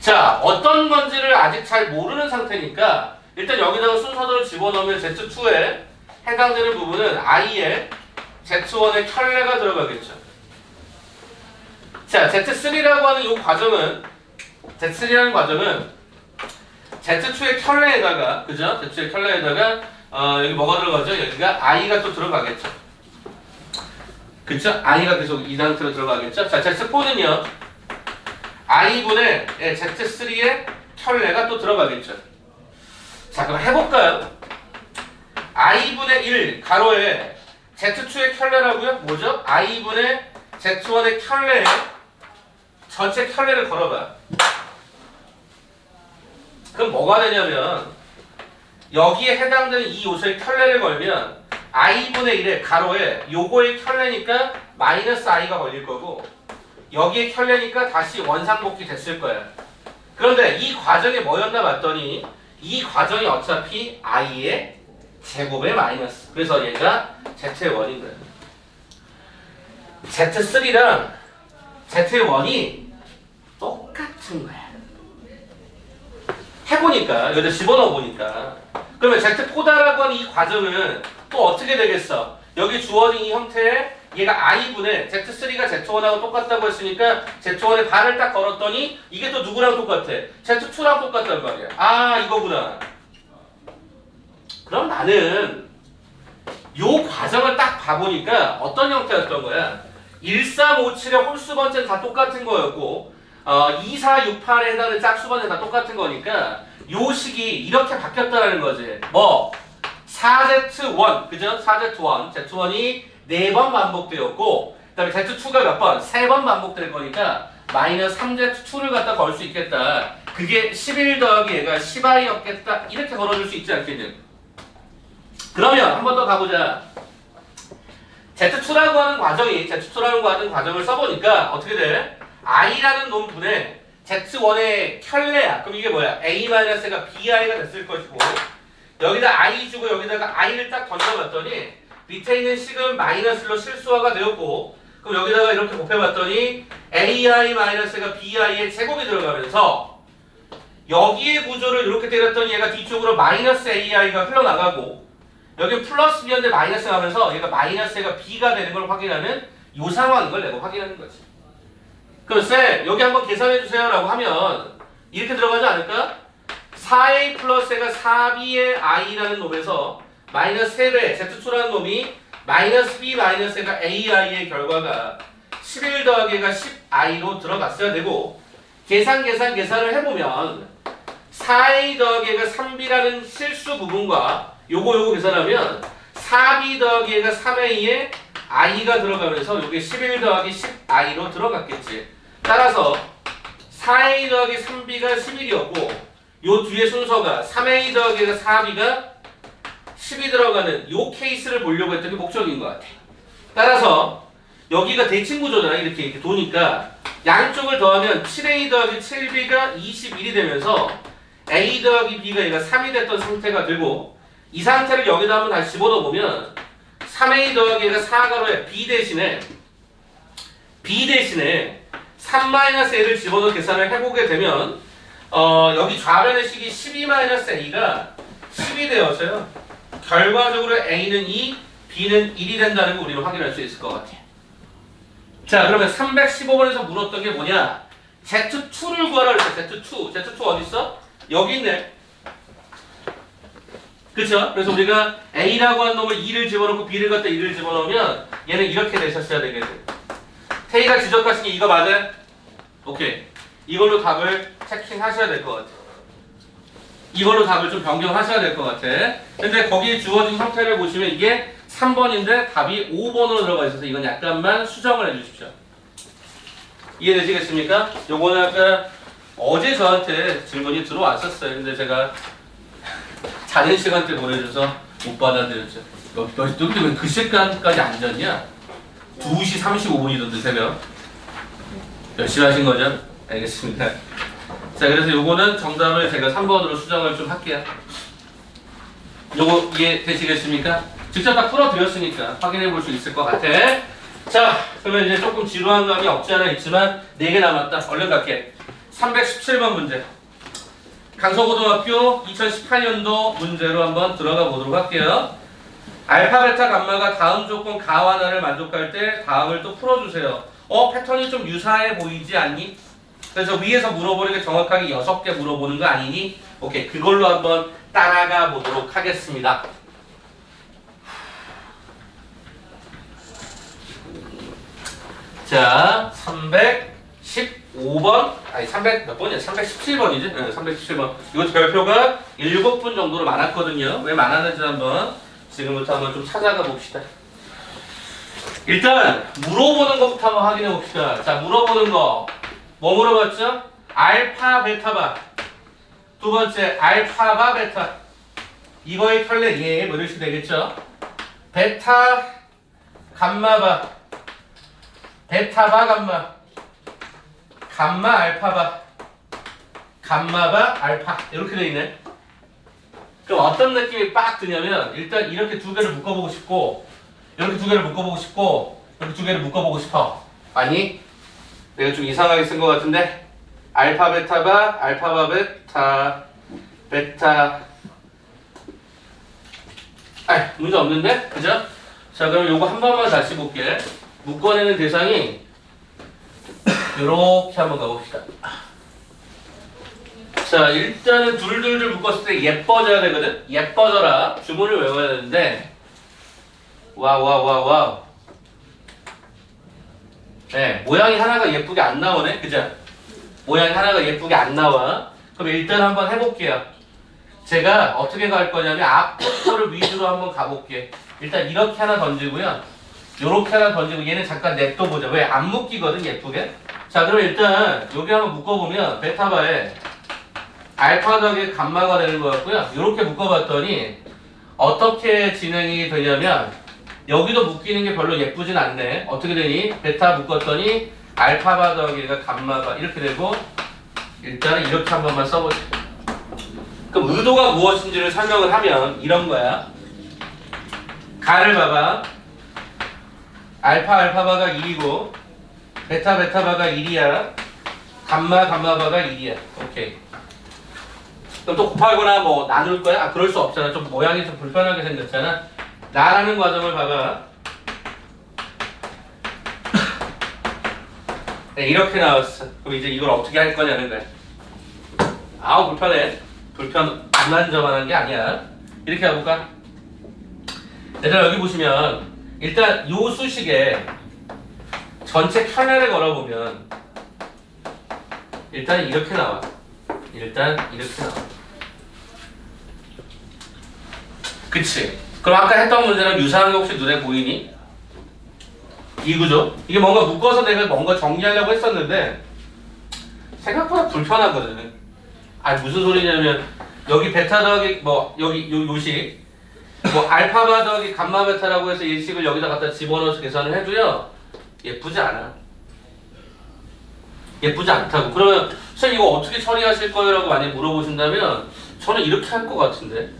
자, 어떤 건지를 아직 잘 모르는 상태니까 일단 여기다가 순서대로 집어넣으면 z2에 해당되는 부분은 i의 z1의 켤레가 들어가겠죠. 자, z3라고 하는 이 과정은 z3라는 과정은 z2의 켤레에다가 그죠? z2의 켤레에다가 여기 뭐가 들어가죠? 여기가 i가 또 들어가겠죠. 그쵸? i가 계속 이 상태로 들어가겠죠? 자, z4는요 i분의 z3의 켤레가 또 들어가겠죠. 자, 그럼 해볼까요? i분의 1 가로에 z2의 켤레라고요? 뭐죠? i분의 z1의 켤레에 전체 켤레를 걸어봐. 그럼 뭐가 되냐면 여기에 해당되는 이 요소의 켤레를 걸면 i분의 1의 가로에 요거의 켤레니까 마이너스 i가 걸릴 거고 여기에 켤레니까 다시 원상복귀 됐을 거야. 그런데 이 과정이 뭐였나 봤더니 이 과정이 어차피 i의 제곱의 마이너스. 그래서 얘가 z의 원인 거야. z3랑 z의 원이 똑같은 거야. 해보니까 여기다 집어넣어 보니까 그러면 z4다라고 하는 이 과정은 또 어떻게 되겠어? 여기 주어진 이 형태에 얘가 i분의 z3가 z1하고 똑같다고 했으니까 z1에 반을 딱 걸었더니 이게 또 누구랑 똑같아? z2랑 똑같단 말이야. 아, 이거구나. 그럼 나는 요 과정을 딱 봐보니까 어떤 형태였던 거야? 1357의 홀수 번째는 다 똑같은 거였고 2468에 해당하는 짝수 번째는 다 똑같은 거니까 요 식이 이렇게 바뀌었다는 거지. 뭐 4z1 그죠? 4z1 z1이 4번 반복되었고 그 다음에 z2가 몇 번? 3번 반복될 거니까 마이너스 3z2를 갖다 걸 수 있겠다. 그게 11 더하기 얘가 10i였겠다. 이렇게 걸어줄 수 있지 않겠냐. 그러면 한 번 더 가보자. z2라고 하는 과정을 써보니까 어떻게 돼? i라는 놈분에 z1의 켤레야. 그럼 이게 뭐야? a-가 bi가 됐을 것이고 여기다 i 주고 여기다가 i를 딱 던져봤더니 밑에 있는 식은 마이너스로 실수화가 되었고 그럼 여기다가 이렇게 곱해봤더니 ai-가 bi의 제곱이 들어가면서 여기의 구조를 이렇게 때렸더니 얘가 뒤쪽으로 마이너스 ai가 흘러나가고 여기 플러스 b였는데 마이너스 가면서 얘가 마이너스가 b가 되는 걸 확인하는 이 상황인 걸 내가 확인하는 거지. 그럼 쌤 여기 한번 계산해주세요 라고 하면 이렇게 들어가지 않을까? 4a 플러스 a가 4b의 i라는 놈에서 마이너스 3배 z2라는 놈이 마이너스 b 마이너스 a가 ai의 결과가 11 더하기 가 10i로 들어갔어야 되고 계산을 해보면 4a 더하기 가 3b라는 실수 부분과 요거 계산하면 4b 더하기 가 3a에 i가 들어가면서 요게 11 더하기 10i로 들어갔겠지. 따라서 4a 더하기 3b가 11이었고 요 뒤에 순서가 3a 더하기가 4b가 10이 들어가는 요 케이스를 보려고 했던 게 목적인 것 같아. 따라서 여기가 대칭 구조잖아. 이렇게 도니까 양쪽을 더하면 7a 더하기 7b가 21이 되면서 a 더하기 b가 얘가 3이 됐던 상태가 되고 이 상태를 여기다 한번 다시 집어넣어 보면 3a 더하기 얘가 4가로에 b 대신에 3-a를 집어넣어 계산을 해보게 되면 여기 좌변의 식이 12-a가 10이 되어서요. 결과적으로 a는 2, b는 1이 된다는 걸 우리는 확인할 수 있을 것 같아요. 자, 그러면 315번에서 물었던 게 뭐냐? Z2를 구하라 그랬어요. Z2 어디 있어? 여기 있네. 그쵸? 그래서 우리가 a라고 한 놈을 2를 집어넣고 b를 갖다 1을 집어넣으면 얘는 이렇게 되셨어야 되겠네. 태희가 지적하신 게 이거 맞아요? 오케이. 이걸로 답을 체킹하셔야 될 것 같아. 이걸로 답을 좀 변경하셔야 될 것 같아. 근데 거기에 주어진 형태를 보시면 이게 3번인데 답이 5번으로 들어가 있어서 이건 약간만 수정을 해주십시오. 이해되시겠습니까? 요거는 아까 어제 저한테 질문이 들어왔었어요. 근데 제가 자는 시간 때 보내줘서 못 받아들였죠. 너 근데 왜 그 시간까지 안 잤냐? 2시 35분이던데 새벽. 열심히 하신 거죠? 알겠습니다. 자, 그래서 요거는 정답을 제가 3번으로 수정을 좀 할게요. 요거 이해되시겠습니까? 직접 다 풀어드렸으니까 확인해 볼 수 있을 것 같아. 자, 그러면 이제 조금 지루한 감이 없지 않아 있지만 4개 남았다. 얼른 갈게. 317번 문제. 강서고등학교 2018년도 문제로 한번 들어가 보도록 할게요. 알파, 베타, 감마가 다음 조건 가와 하나를 만족할 때 다음을 또 풀어주세요. 패턴이 좀 유사해 보이지 않니? 그래서 위에서 물어보는 게 정확하게 6개 물어보는 거 아니니? 오케이, 그걸로 한번 따라가 보도록 하겠습니다. 자, 315번, 아니 300 몇 번이야? 317번이지? 네, 317번. 이것도 별표가 7분 정도로 많았거든요. 왜 많았는지 한번 지금부터 한번 좀 찾아가 봅시다. 일단 물어보는 것부터 한번 확인해 봅시다. 자, 물어보는 거. 뭐 물어봤죠? 알파, 베타바. 두 번째, 알파바, 베타. 이거의 켤레 예, 뭐 이렇게 되겠죠? 베타, 감마바. 베타바, 감마. 감마, 알파바. 감마바, 알파. 이렇게 돼 있네. 그럼 어떤 느낌이 빡 드냐면 일단 이렇게 두 개를 묶어보고 싶고 이렇게 두 개를 묶어보고 싶고 이렇게 두 개를 묶어보고 싶어. 아니? 내가 좀 이상하게 쓴 것 같은데 알파 베타바 알파바 베타 베타 문제 없는데? 그죠? 자, 그럼 요거 한 번만 다시 볼게. 묶어내는 대상이 요렇게 한번 가봅시다. 자, 일단은 둘둘둘 묶었을 때 예뻐져야 되거든? 예뻐져라. 주문을 외워야 되는데 와우. 네, 모양이 하나가 예쁘게 안 나오네? 그죠? 모양이 하나가 예쁘게 안 나와. 그럼 일단 한번 해볼게요. 제가 어떻게 갈 거냐면 앞부터를 위주로 한번 가볼게. 일단 이렇게 하나 던지고요. 요렇게 하나 던지고 얘는 잠깐 냅둬보자. 왜? 안 묶이거든, 예쁘게? 자, 그럼 일단 여기 한번 묶어보면 베타바에 알파 더하기 감마가 되는 것 같고요. 이렇게 묶어봤더니 어떻게 진행이 되냐면 여기도 묶이는 게 별로 예쁘진 않네. 어떻게 되니? 베타 묶었더니 알파바 더하기가 감마바 이렇게 되고 일단은 이렇게 한 번만 써보자. 그럼 의도가 무엇인지를 설명을 하면 이런 거야. 가를 봐봐. 알파바가 1이고 베타바가 1이야. 감마바가 1이야. 오케이. 그럼 또 곱하거나 뭐 나눌 거야? 그럴 수 없잖아. 좀 모양이 좀 불편하게 생겼잖아. 나라는 과정을 봐봐. 네, 이렇게 나왔어. 그럼 이제 이걸 어떻게 할 거냐는 거야. 아우 불편해. 불만저만한 게 아니야. 이렇게 해볼까? 얘들아 여기 보시면 일단 요 수식에 전체 편애를 걸어보면 일단 이렇게 나와. 일단 이렇게 나와. 그치? 그럼 아까 했던 문제랑 유사한 게 혹시 눈에 보이니? 이 구조? 이게 뭔가 묶어서 내가 뭔가 정리하려고 했었는데 생각보다 불편하거든. 아 무슨 소리냐면 여기 베타 더하기 뭐 여기 요식 뭐 알파바 더하기 감마 베타라고 해서 일식을 여기다 갖다 집어넣어서 계산을 해도요 예쁘지 않아. 예쁘지 않다고. 그러면 선생님 이거 어떻게 처리하실 거예요? 라고 만약에 물어보신다면 저는 이렇게 할 것 같은데.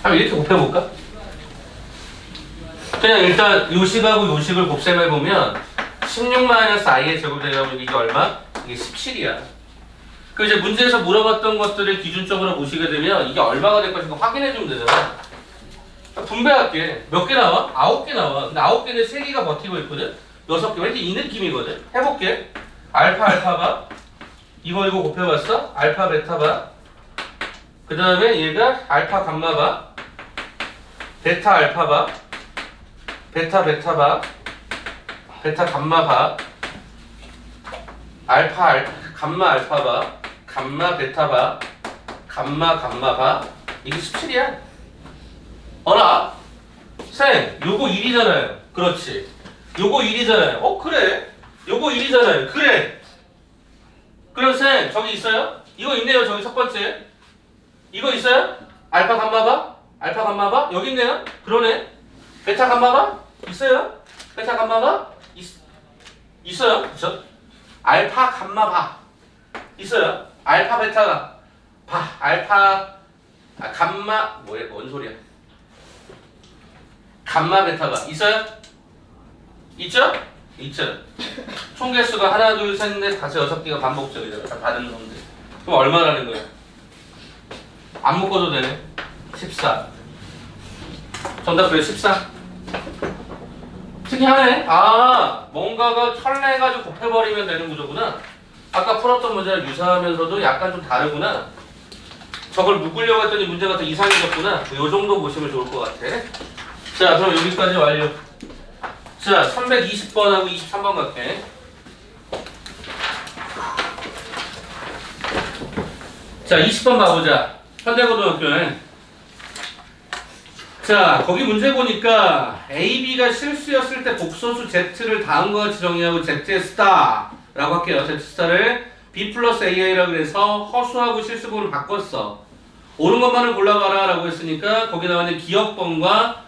한번 이렇게 곱해볼까? 그냥 일단 요식하고 요식을 곱셈해보면 16-i의 제곱되면 이게 얼마? 이게 17이야. 그 이제 문제에서 물어봤던 것들을 기준적으로 보시게 되면 이게 얼마가 될 것인가 확인해주면 되잖아. 분배할게. 몇 개 나와? 9개 나와. 근데 9개는 3개가 버티고 있거든? 6개. 왠지 이 느낌이거든? 해볼게. 알파바. 이거 곱해봤어? 알파 베타바. 그 다음에 얘가 알파 감마바. 베타 알파바. 베타 베타바. 베타 감마바. 알파 감마 알파바. 감마 베타바. 감마 감마바. 이게 17이야. 어라? 쌤, 요거 1이잖아요. 그렇지. 요거 1이잖아요. 그래. 요거 1이잖아요. 그래. 그럼 쌤, 저기 있어요? 이거 있네요. 저기 첫 번째. 이거 있어요? 알파 감마바? 알파 감마바? 여기 있네요? 그러네. 베타 감마바? 있어요? 베타 감마바? 있어요? 그쵸? 알파 감마바. 있어요? 알파 베타가. 감마, 뭔 소리야? 감마 베타가 있어요? 있죠? 있죠. 총 개수가 하나, 둘, 셋, 넷, 다섯, 6개가 반복적이잖아. 다 다른 놈들. 그럼 얼마라는 거야? 안 묶어도 되네. 14. 정답 그래 14. 특이하네. 뭔가가 설레가지고 곱해버리면 되는 구조구나. 아까 풀었던 문제랑 유사하면서도 약간 좀 다르구나. 저걸 묶으려고 했더니 문제가 더 이상해졌구나. 요 정도 보시면 좋을 것 같아. 자, 그럼 여기까지 완료. 자, 320번하고 23번 갈게. 자, 20번 봐보자. 현대고등학교에. 자, 거기 문제 보니까 A, B가 실수였을 때 복소수 Z를 다음과 같이 정의하고 Z의 스타라고 할게요. Z 스타를 B 플러스 AI라고 그래서 허수하고 실수번을 바꿨어. 옳은 것만을 골라봐라 라고 했으니까 거기 나와 있는 기억번과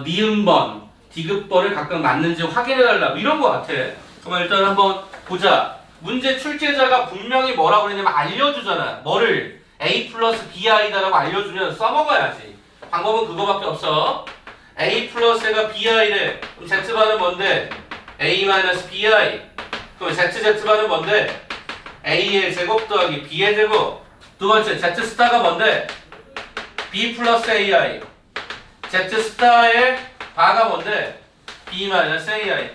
니은번, 디귿번을 각각 맞는지 확인해달라. 이런 거 같아. 그럼 일단 한번 보자. 문제 출제자가 분명히 뭐라고 그랬냐면 알려주잖아. 뭐를? A 플러스 BI다라고 알려주면 써먹어야지. 방법은 그거밖에 없어. A 플러스가 BI래. 그럼 Z반은 뭔데? A 마이너스 BI. 그럼 ZZ반은 뭔데? A의 제곱 더하기 B의 제곱. 두 번째, Z 스타가 뭔데? B 플러스 AI. Z 스타의 바가 뭔데? B 마이너스 AI.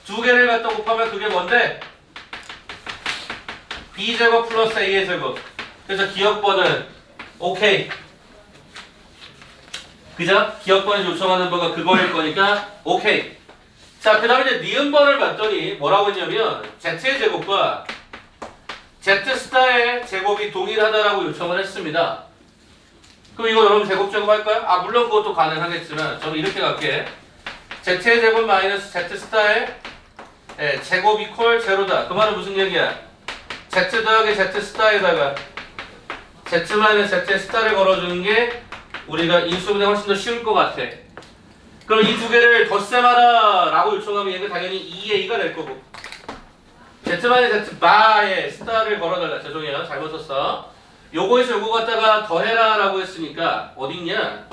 두 개를 갖다 곱하면 그게 뭔데? B 제곱 플러스 A의 제곱. 그래서 기억번은 오케이. 그죠? 기억번을 요청하는 바가 그거일 거니까 오케이. 자, 그 다음에 이제 니은번을 봤더니 뭐라고 했냐면 Z의 제곱과 Z 스타의 제곱이 동일하다라고 요청을 했습니다. 그럼 이거 여러분 제곱 할까요? 물론 그것도 가능하겠지만 저는 이렇게 갈게. Z의 제곱 마이너스 Z 스타의 제곱 이퀄 제로다. 그 말은 무슨 얘기야? Z 더하기 Z 스타에다가 Z 마이너스 Z 스타를 걸어주는 게 우리가 인수분해 훨씬 더 쉬울 것 같아. 그럼 이 두 개를 덧셈하라 라고 요청하면 얘가 당연히 2의 2가 될 거고 Z-Z 바에 스타를 걸어달라. 죄송해요. 잘못 썼어. 요거에서 요거 갖다가 더해라 라고 했으니까 어딨냐?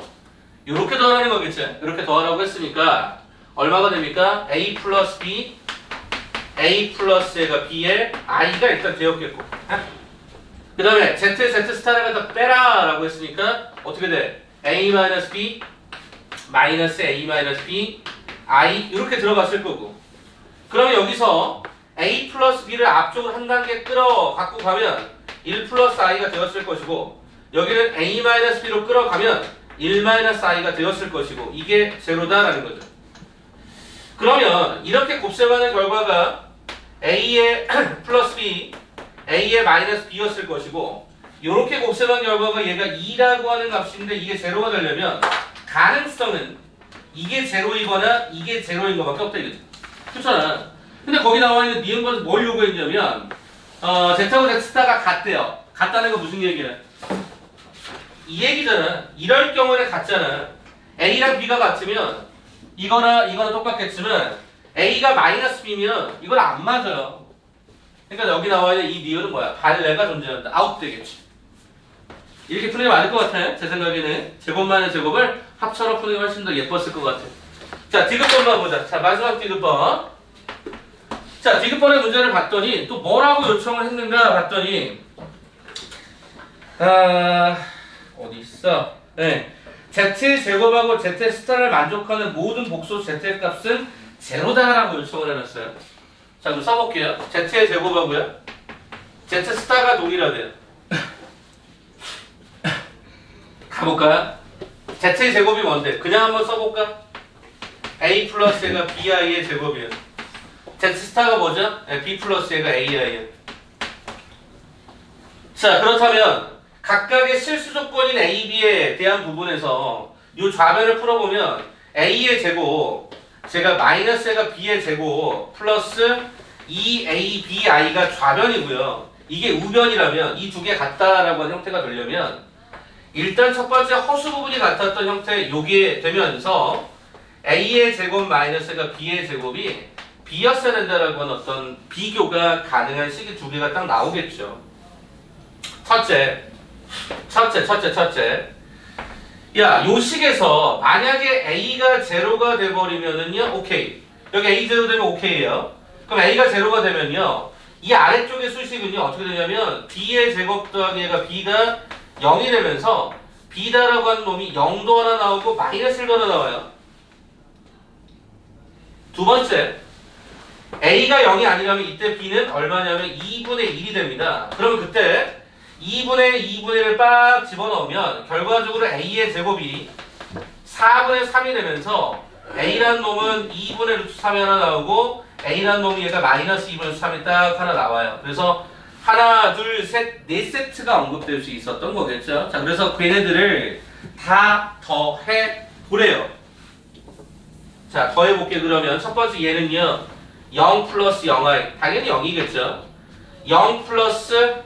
요렇게 더하라는 거겠지? 이렇게 더하라고 했으니까 얼마가 됩니까? A 플러스 B A 플러스 얘가 B에 I가 일단 되었겠고 그 다음에 Z 스타를 갖다 빼라 라고 했으니까 어떻게 돼? A 마이너스 B 마이너스 a 마이너스 b i 이렇게 들어갔을 거고 그러면 여기서 a 플러스 b를 앞쪽으로 한 단계 끌어갖고 가면 1 플러스 i가 되었을 것이고 여기는 a 마이너스 b로 끌어가면 1 마이너스 i가 되었을 것이고 이게 제로다라는 거죠. 그러면 이렇게 곱셈하는 결과가 a의 플러스 b, a의 마이너스 b였을 것이고 이렇게 곱셈한 결과가 얘가 2라고 하는 값인데 이게 제로가 되려면 가능성은 이게 제로이거나 이게 제로인 것밖에 없다 이거죠. 그렇잖아. 근데 거기 나와 있는 니은번은 뭘 요구했냐면 z하고 z스타가 같대요. 같다는 건 무슨 얘기야? 이 얘기잖아. 이럴 경우는 같잖아. a랑 b가 같으면 이거나 똑같겠지만 a가 마이너스 b면 이건 안 맞아요. 그러니까 여기 나와 있는 이 니은은 뭐야? 발레가 존재한다. 아웃 되겠지. 이렇게 푸는 게 맞을 것 같아요. 제 생각에는 제곱만의 제곱을 합쳐서 푸는 게 훨씬 더 예뻤을 것 같아요. 자, 디귿번만 보자. 자, 마지막 디귿번. 자, 디귿번의 문제를 봤더니 또 뭐라고 요청을 했는가 봤더니 어디 있어? 네. z-제곱하고 z-스타를 만족하는 모든 복수 z의 값은 제로다라고 요청을 해놨어요. 자, 그럼 써볼게요. z의 제곱하고요. z-스타가 동일하대요. 가볼까요? z의 제곱이 뭔데? 그냥 한번 써볼까? a 플러스 얘가 bi의 제곱이에요. z-스타가 뭐죠? b 플러스 얘가 ai예요. 자, 그렇다면 각각의 실수 조건인 a, b에 대한 부분에서 이 좌변을 풀어보면 a의 제곱, 제가 마이너스 얘가 b의 제곱 플러스 2a, b, i가 좌변이고요. 이게 우변이라면 이 두 개 같다라고 하는 형태가 되려면 일단 첫 번째 허수 부분이 같았던 형태 요게 되면서 a의 제곱 마이너스가 b의 제곱이 b였어야 된다라고 하는 어떤 비교가 가능한 식이 두 개가 딱 나오겠죠. 첫째. 야, 요 식에서 만약에 a가 제로가 돼버리면은요, 오케이. 여기 a 제로 되면 오케이예요. 그럼 a가 제로가 되면요, 이 아래쪽의 수식은요 어떻게 되냐면 b의 제곱 더하기 얘가 b가 0이 되면서 b다라고 하는 놈이 0도 하나 나오고 마이너스 1도 하나 나와요. 두 번째, a가 0이 아니라면 이때 b는 얼마냐면 2분의 1이 됩니다. 그러면 그때 2분의 1을 빡 집어넣으면 결과적으로 a의 제곱이 4분의 3이 되면서 a라는 놈은 2분의 루트 3이 하나 나오고 a라는 놈이 얘가 마이너스 2분의 루트 3이 딱 하나 나와요. 그래서 하나, 둘, 셋, 네 세트가 언급될 수 있었던 거겠죠. 자, 그래서 걔네들을 다 더해 보래요. 자, 더해볼게. 그러면 첫 번째 얘는요 0 플러스 0i 당연히 0이겠죠. 0 플러스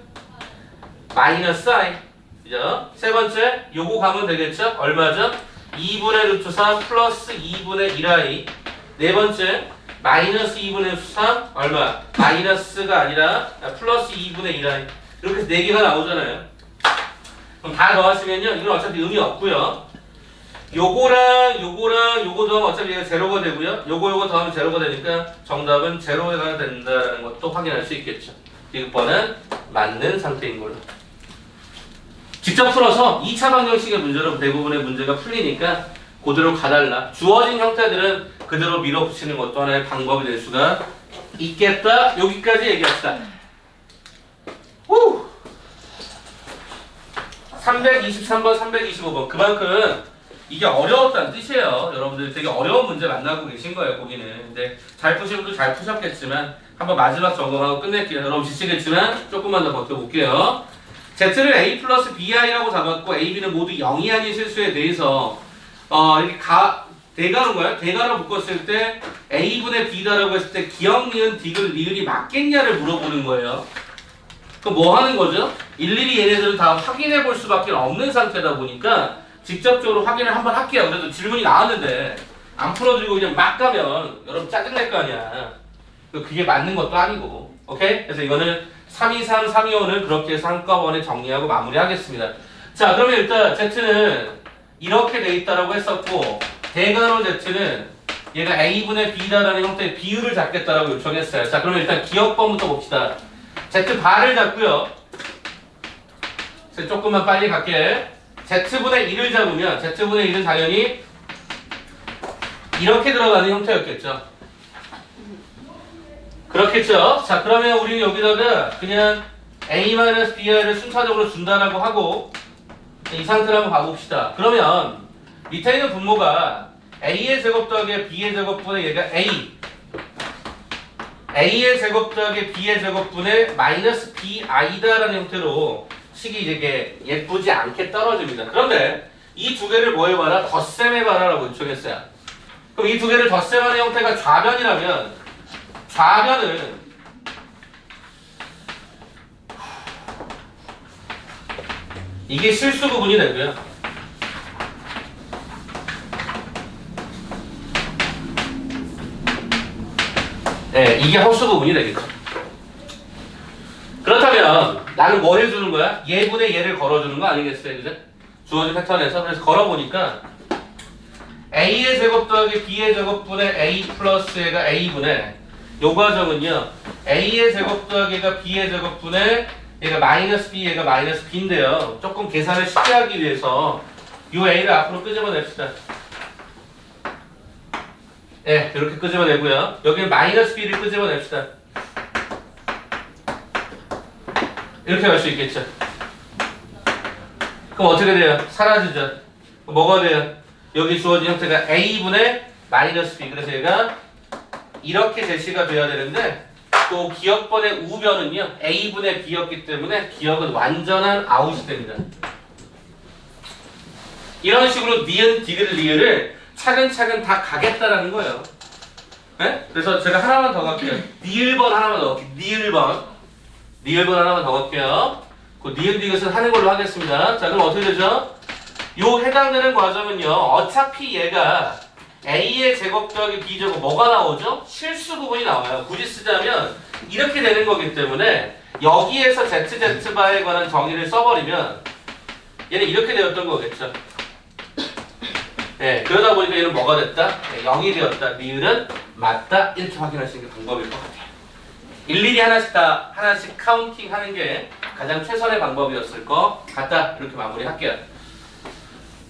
마이너스 i 그죠? 세 번째 요거 가면 되겠죠? 얼마죠? 2분의 루트 3 플러스 2분의 1i. 네 번째 마이너스 2분의 루트 3 얼마? 마이너스가 아니라 플러스 2분의 1i. 이렇게 해서 4개가 나오잖아요. 그럼 다 더하시면요 이건 어차피 의미 없고요. 요거랑 요거 더하면 어차피 얘가 제로가 되고요. 요거 더하면 제로가 되니까 정답은 제로가 된다는 것도 확인할 수 있겠죠. 디귿번은 맞는 상태인 걸로. 직접 풀어서 2차 방정식의 문제로 대부분의 문제가 풀리니까 그대로 가달라. 주어진 형태들은 그대로 밀어붙이는 것도 하나의 방법이 될 수가 있겠다. 여기까지 얘기합시다. 323번, 325번. 그만큼 이게 어려웠다는 뜻이에요. 여러분들 되게 어려운 문제 만나고 계신 거예요, 거기는. 근데 잘 푸신 분도 잘 푸셨겠지만 한번 마지막 점검하고 끝낼게요. 여러분 지치겠지만 조금만 더 버텨볼게요. Z를 A 플러스 BI라고 잡았고 A, B는 모두 0이 아닌 실수에 대해서 이렇게 대괄호인가요? 대괄호 묶었을 때 A분의 B다라고 했을 때 기억, 니은, 디귿, 리을이 맞겠냐를 물어보는 거예요. 그럼 뭐 하는 거죠? 일일이 얘네들은 다 확인해 볼 수밖에 없는 상태다 보니까 직접적으로 확인을 한번 할게요. 그래도 질문이 나왔는데 안 풀어드리고 그냥 막 가면 여러분 짜증날 거 아니야. 그게 맞는 것도 아니고. 오케이? 그래서 이거는 323, 325는 그렇게 해서 한꺼번에 정리하고 마무리하겠습니다. 자, 그러면 일단 Z는 이렇게 돼 있다라고 했었고 대괄호 Z는 얘가 A분의 B다라는 형태의 비율을 잡겠다라고 요청했어요. 자, 그러면 일단 기억번부터 봅시다. Z 바를 잡고요. 조금만 빨리 갈게. Z분의 1을 잡으면 Z분의 1은 당연히 이렇게 들어가는 형태였겠죠. 그렇겠죠. 자, 그러면 우리는 여기다가 그냥 a-bi를 순차적으로 준다라고 하고 이 상태를 한번 봐봅시다. 그러면 밑에 있는 분모가 a의 제곱 더하기 b의 제곱분의 얘가 a의 제곱 더하기 b의 제곱분의 마이너스 bi다라는 형태로 식이 이게 예쁘지 않게 떨어집니다. 그런데 이 두 개를 뭐 해봐라? 덧셈해봐라라고 요청했어요. 그럼 이 두 개를 덧셈하는 형태가 좌변이라면 좌변은 이게 실수 부분이 되고요. 네, 이게 허수 부분이 되겠죠. 그렇다면 나는 뭐 해주는 거야? 얘분의 얘를 걸어주는 거 아니겠어요? 그죠? 주어진 패턴에서. 그래서 걸어보니까 a의 제곱 더하기 b의 제곱분의 a 플러스 얘가 a분의 요 과정은요 a의 제곱 더하기 얘가 b의 제곱분의 얘가 마이너스 b 얘가 마이너스 b인데요. 조금 계산을 쉽게 하기 위해서 요 a를 앞으로 끄집어냅시다. 네, 이렇게 끄집어내고요. 여기는 마이너스 b를 끄집어냅시다. 이렇게 할 수 있겠죠. 그럼 어떻게 돼요? 사라지죠. 뭐가 돼요? 여기 주어진 형태가 a분의 마이너스 b. 그래서 얘가 이렇게 제시가 돼야 되는데 또 기억번의 우변은요 a분의 b였기 때문에 기억은 완전한 아웃이 됩니다. 이런 식으로 니은, 디귿, 리을을 차근차근 다 가겠다라는 거예요. 네? 그래서 제가 하나만 더 갈게요. 니을번 하나만 더 갈게요. 니을번 하나만 더 갈게요. 그 니은, 디귿은 하는 걸로 하겠습니다. 자, 그럼 어떻게 되죠? 요 해당되는 과정은요 어차피 얘가 a의 제곱 더하기 b 제곱 뭐가 나오죠? 실수 부분이 나와요. 굳이 쓰자면 이렇게 되는 거기 때문에 여기에서 z바에 관한 정의를 써버리면 얘는 이렇게 되었던 거겠죠. 네, 그러다 보니까 얘는 뭐가 됐다? 네, 0이 되었다. 리을은 맞다. 이렇게 확인하시는 게 방법일 것 같아요. 일일이 하나씩 카운팅 하는 게 가장 최선의 방법이었을 것 같다. 이렇게 마무리할게요.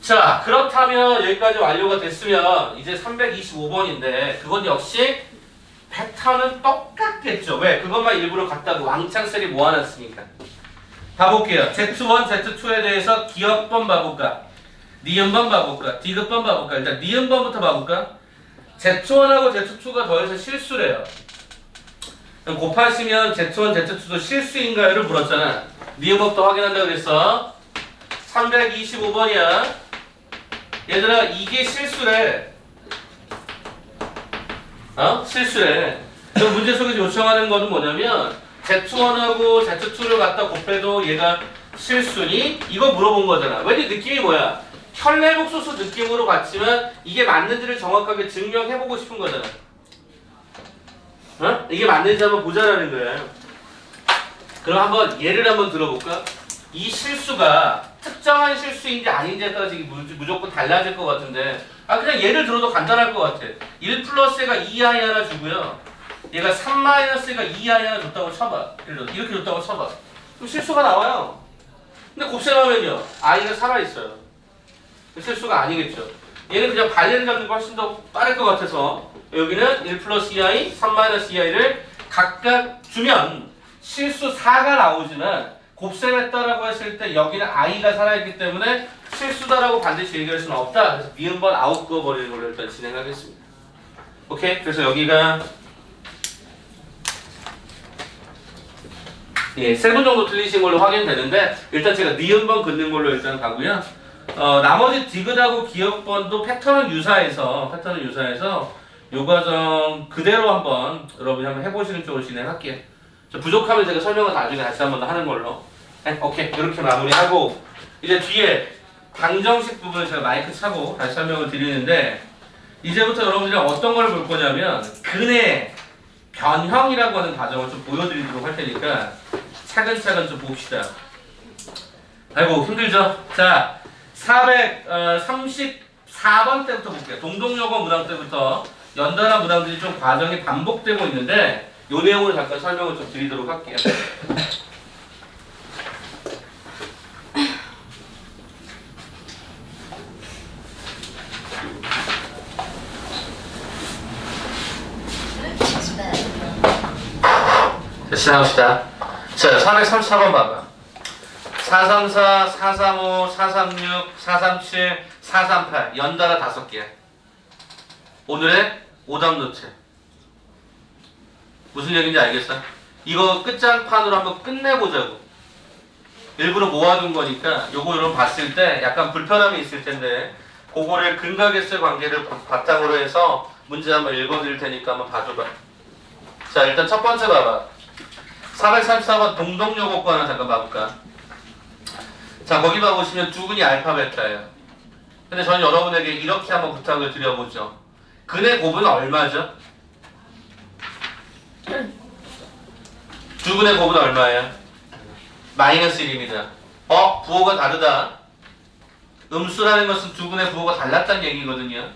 자, 그렇다면 여기까지 완료가 됐으면 이제 325번인데 그건 역시 패턴은 똑같겠죠. 왜? 그것만 일부러 갖다가 왕창 셀이 모아놨으니까. 봐볼게요. Z1, Z2에 대해서 기억번 봐볼까? 니은번 봐볼까? 디귿번 봐볼까? 일단 니은번부터 봐볼까? Z1하고 Z2가 더해서 실수래요. 그럼 곱하시면 Z1, Z2도 실수인가요를 물었잖아. 니은번부터 확인한다 그랬어. 325번이야. 얘들아 이게 실수래. 실수래. 그럼 문제 속에서 요청하는 거는 뭐냐면 Z1하고 Z2를 갖다 곱해도 얘가 실수니? 이거 물어본 거잖아. 왠지 느낌이 뭐야? 현례복소수 느낌으로 갔지만 이게 맞는지를 정확하게 증명해보고 싶은 거잖아. 이게 맞는지 한번 보자라는 거야. 그럼 한번 예를 한번 들어볼까? 이 실수가 특정한 실수인지 아닌지에 따라서 이게 무조건 달라질 것 같은데 그냥 예를 들어도 간단할 것 같아. 1 플러스가 2i 하나 주고요. 얘가 3 마이너스가 2i 하나 줬다고 쳐봐. 이렇게 줬다고 쳐봐. 그럼 실수가 나와요. 근데 곱셈하면요 i가 살아있어요. 실수가 아니겠죠. 얘는 그냥 발레를 잡는 거 훨씬 더 빠를 것 같아서 여기는 1 플러스 2i, 3 마이너스 2i를 각각 주면 실수 4가 나오지만 곱셈했다라고 했을 때 여기는 i가 살아있기 때문에 실수다라고 반드시 얘기할 수는 없다. 그래서 니은번 아웃 그어버리는 걸로 일단 진행하겠습니다. 오케이? 그래서 여기가 예, 3분 정도 틀리신 걸로 확인되는데 일단 제가 니은번 긋는 걸로 일단 가고요. 나머지 디귿하고 기억번도 패턴은 유사해서 요 과정 그대로 한번 여러분이 한번 해보시는 쪽으로 진행할게요. 부족하면 제가 설명을 나중에 다시 한번 더 하는 걸로. 네, 오케이. 이렇게 마무리하고 이제 뒤에 방정식 부분을 제가 마이크 차고 다시 설명을 드리는데 이제부터 여러분들이 어떤 걸 볼 거냐면 근의 변형이라고 하는 과정을 좀 보여드리도록 할 테니까 차근차근 좀 봅시다. 아이고 힘들죠? 자 434번 때부터 볼게요. 동동여고 문항 때부터 연달아 문항들이 좀 과정이 반복되고 있는데 이 내용을 잠깐 설명을 좀 드리도록 할게요. 시작합시다. 자, 434번 봐봐. 434, 435, 436, 437, 438 연달아 5개. 오늘의 오답 노트. 무슨 얘기인지 알겠어? 이거 끝장판으로 한번 끝내보자고. 일부러 모아둔 거니까 요거 여러분 봤을 때 약간 불편함이 있을 텐데 그거를 근각계수의 관계를 바탕으로 해서 문제 한번 읽어드릴 테니까 한번 봐줘봐. 자, 일단 첫 번째 봐봐. 434번 동동요곡과 하나 잠깐 봐볼까. 자, 거기 봐보시면 두근이 알파 베타예요. 근데 저는 여러분에게 이렇게 한번 부탁을 드려보죠. 근의 곱은 얼마죠? 두근의 곱은 얼마예요? 마이너스 1입니다. 부호가 다르다. 음수라는 것은 두근의 부호가 달랐다는 얘기거든요.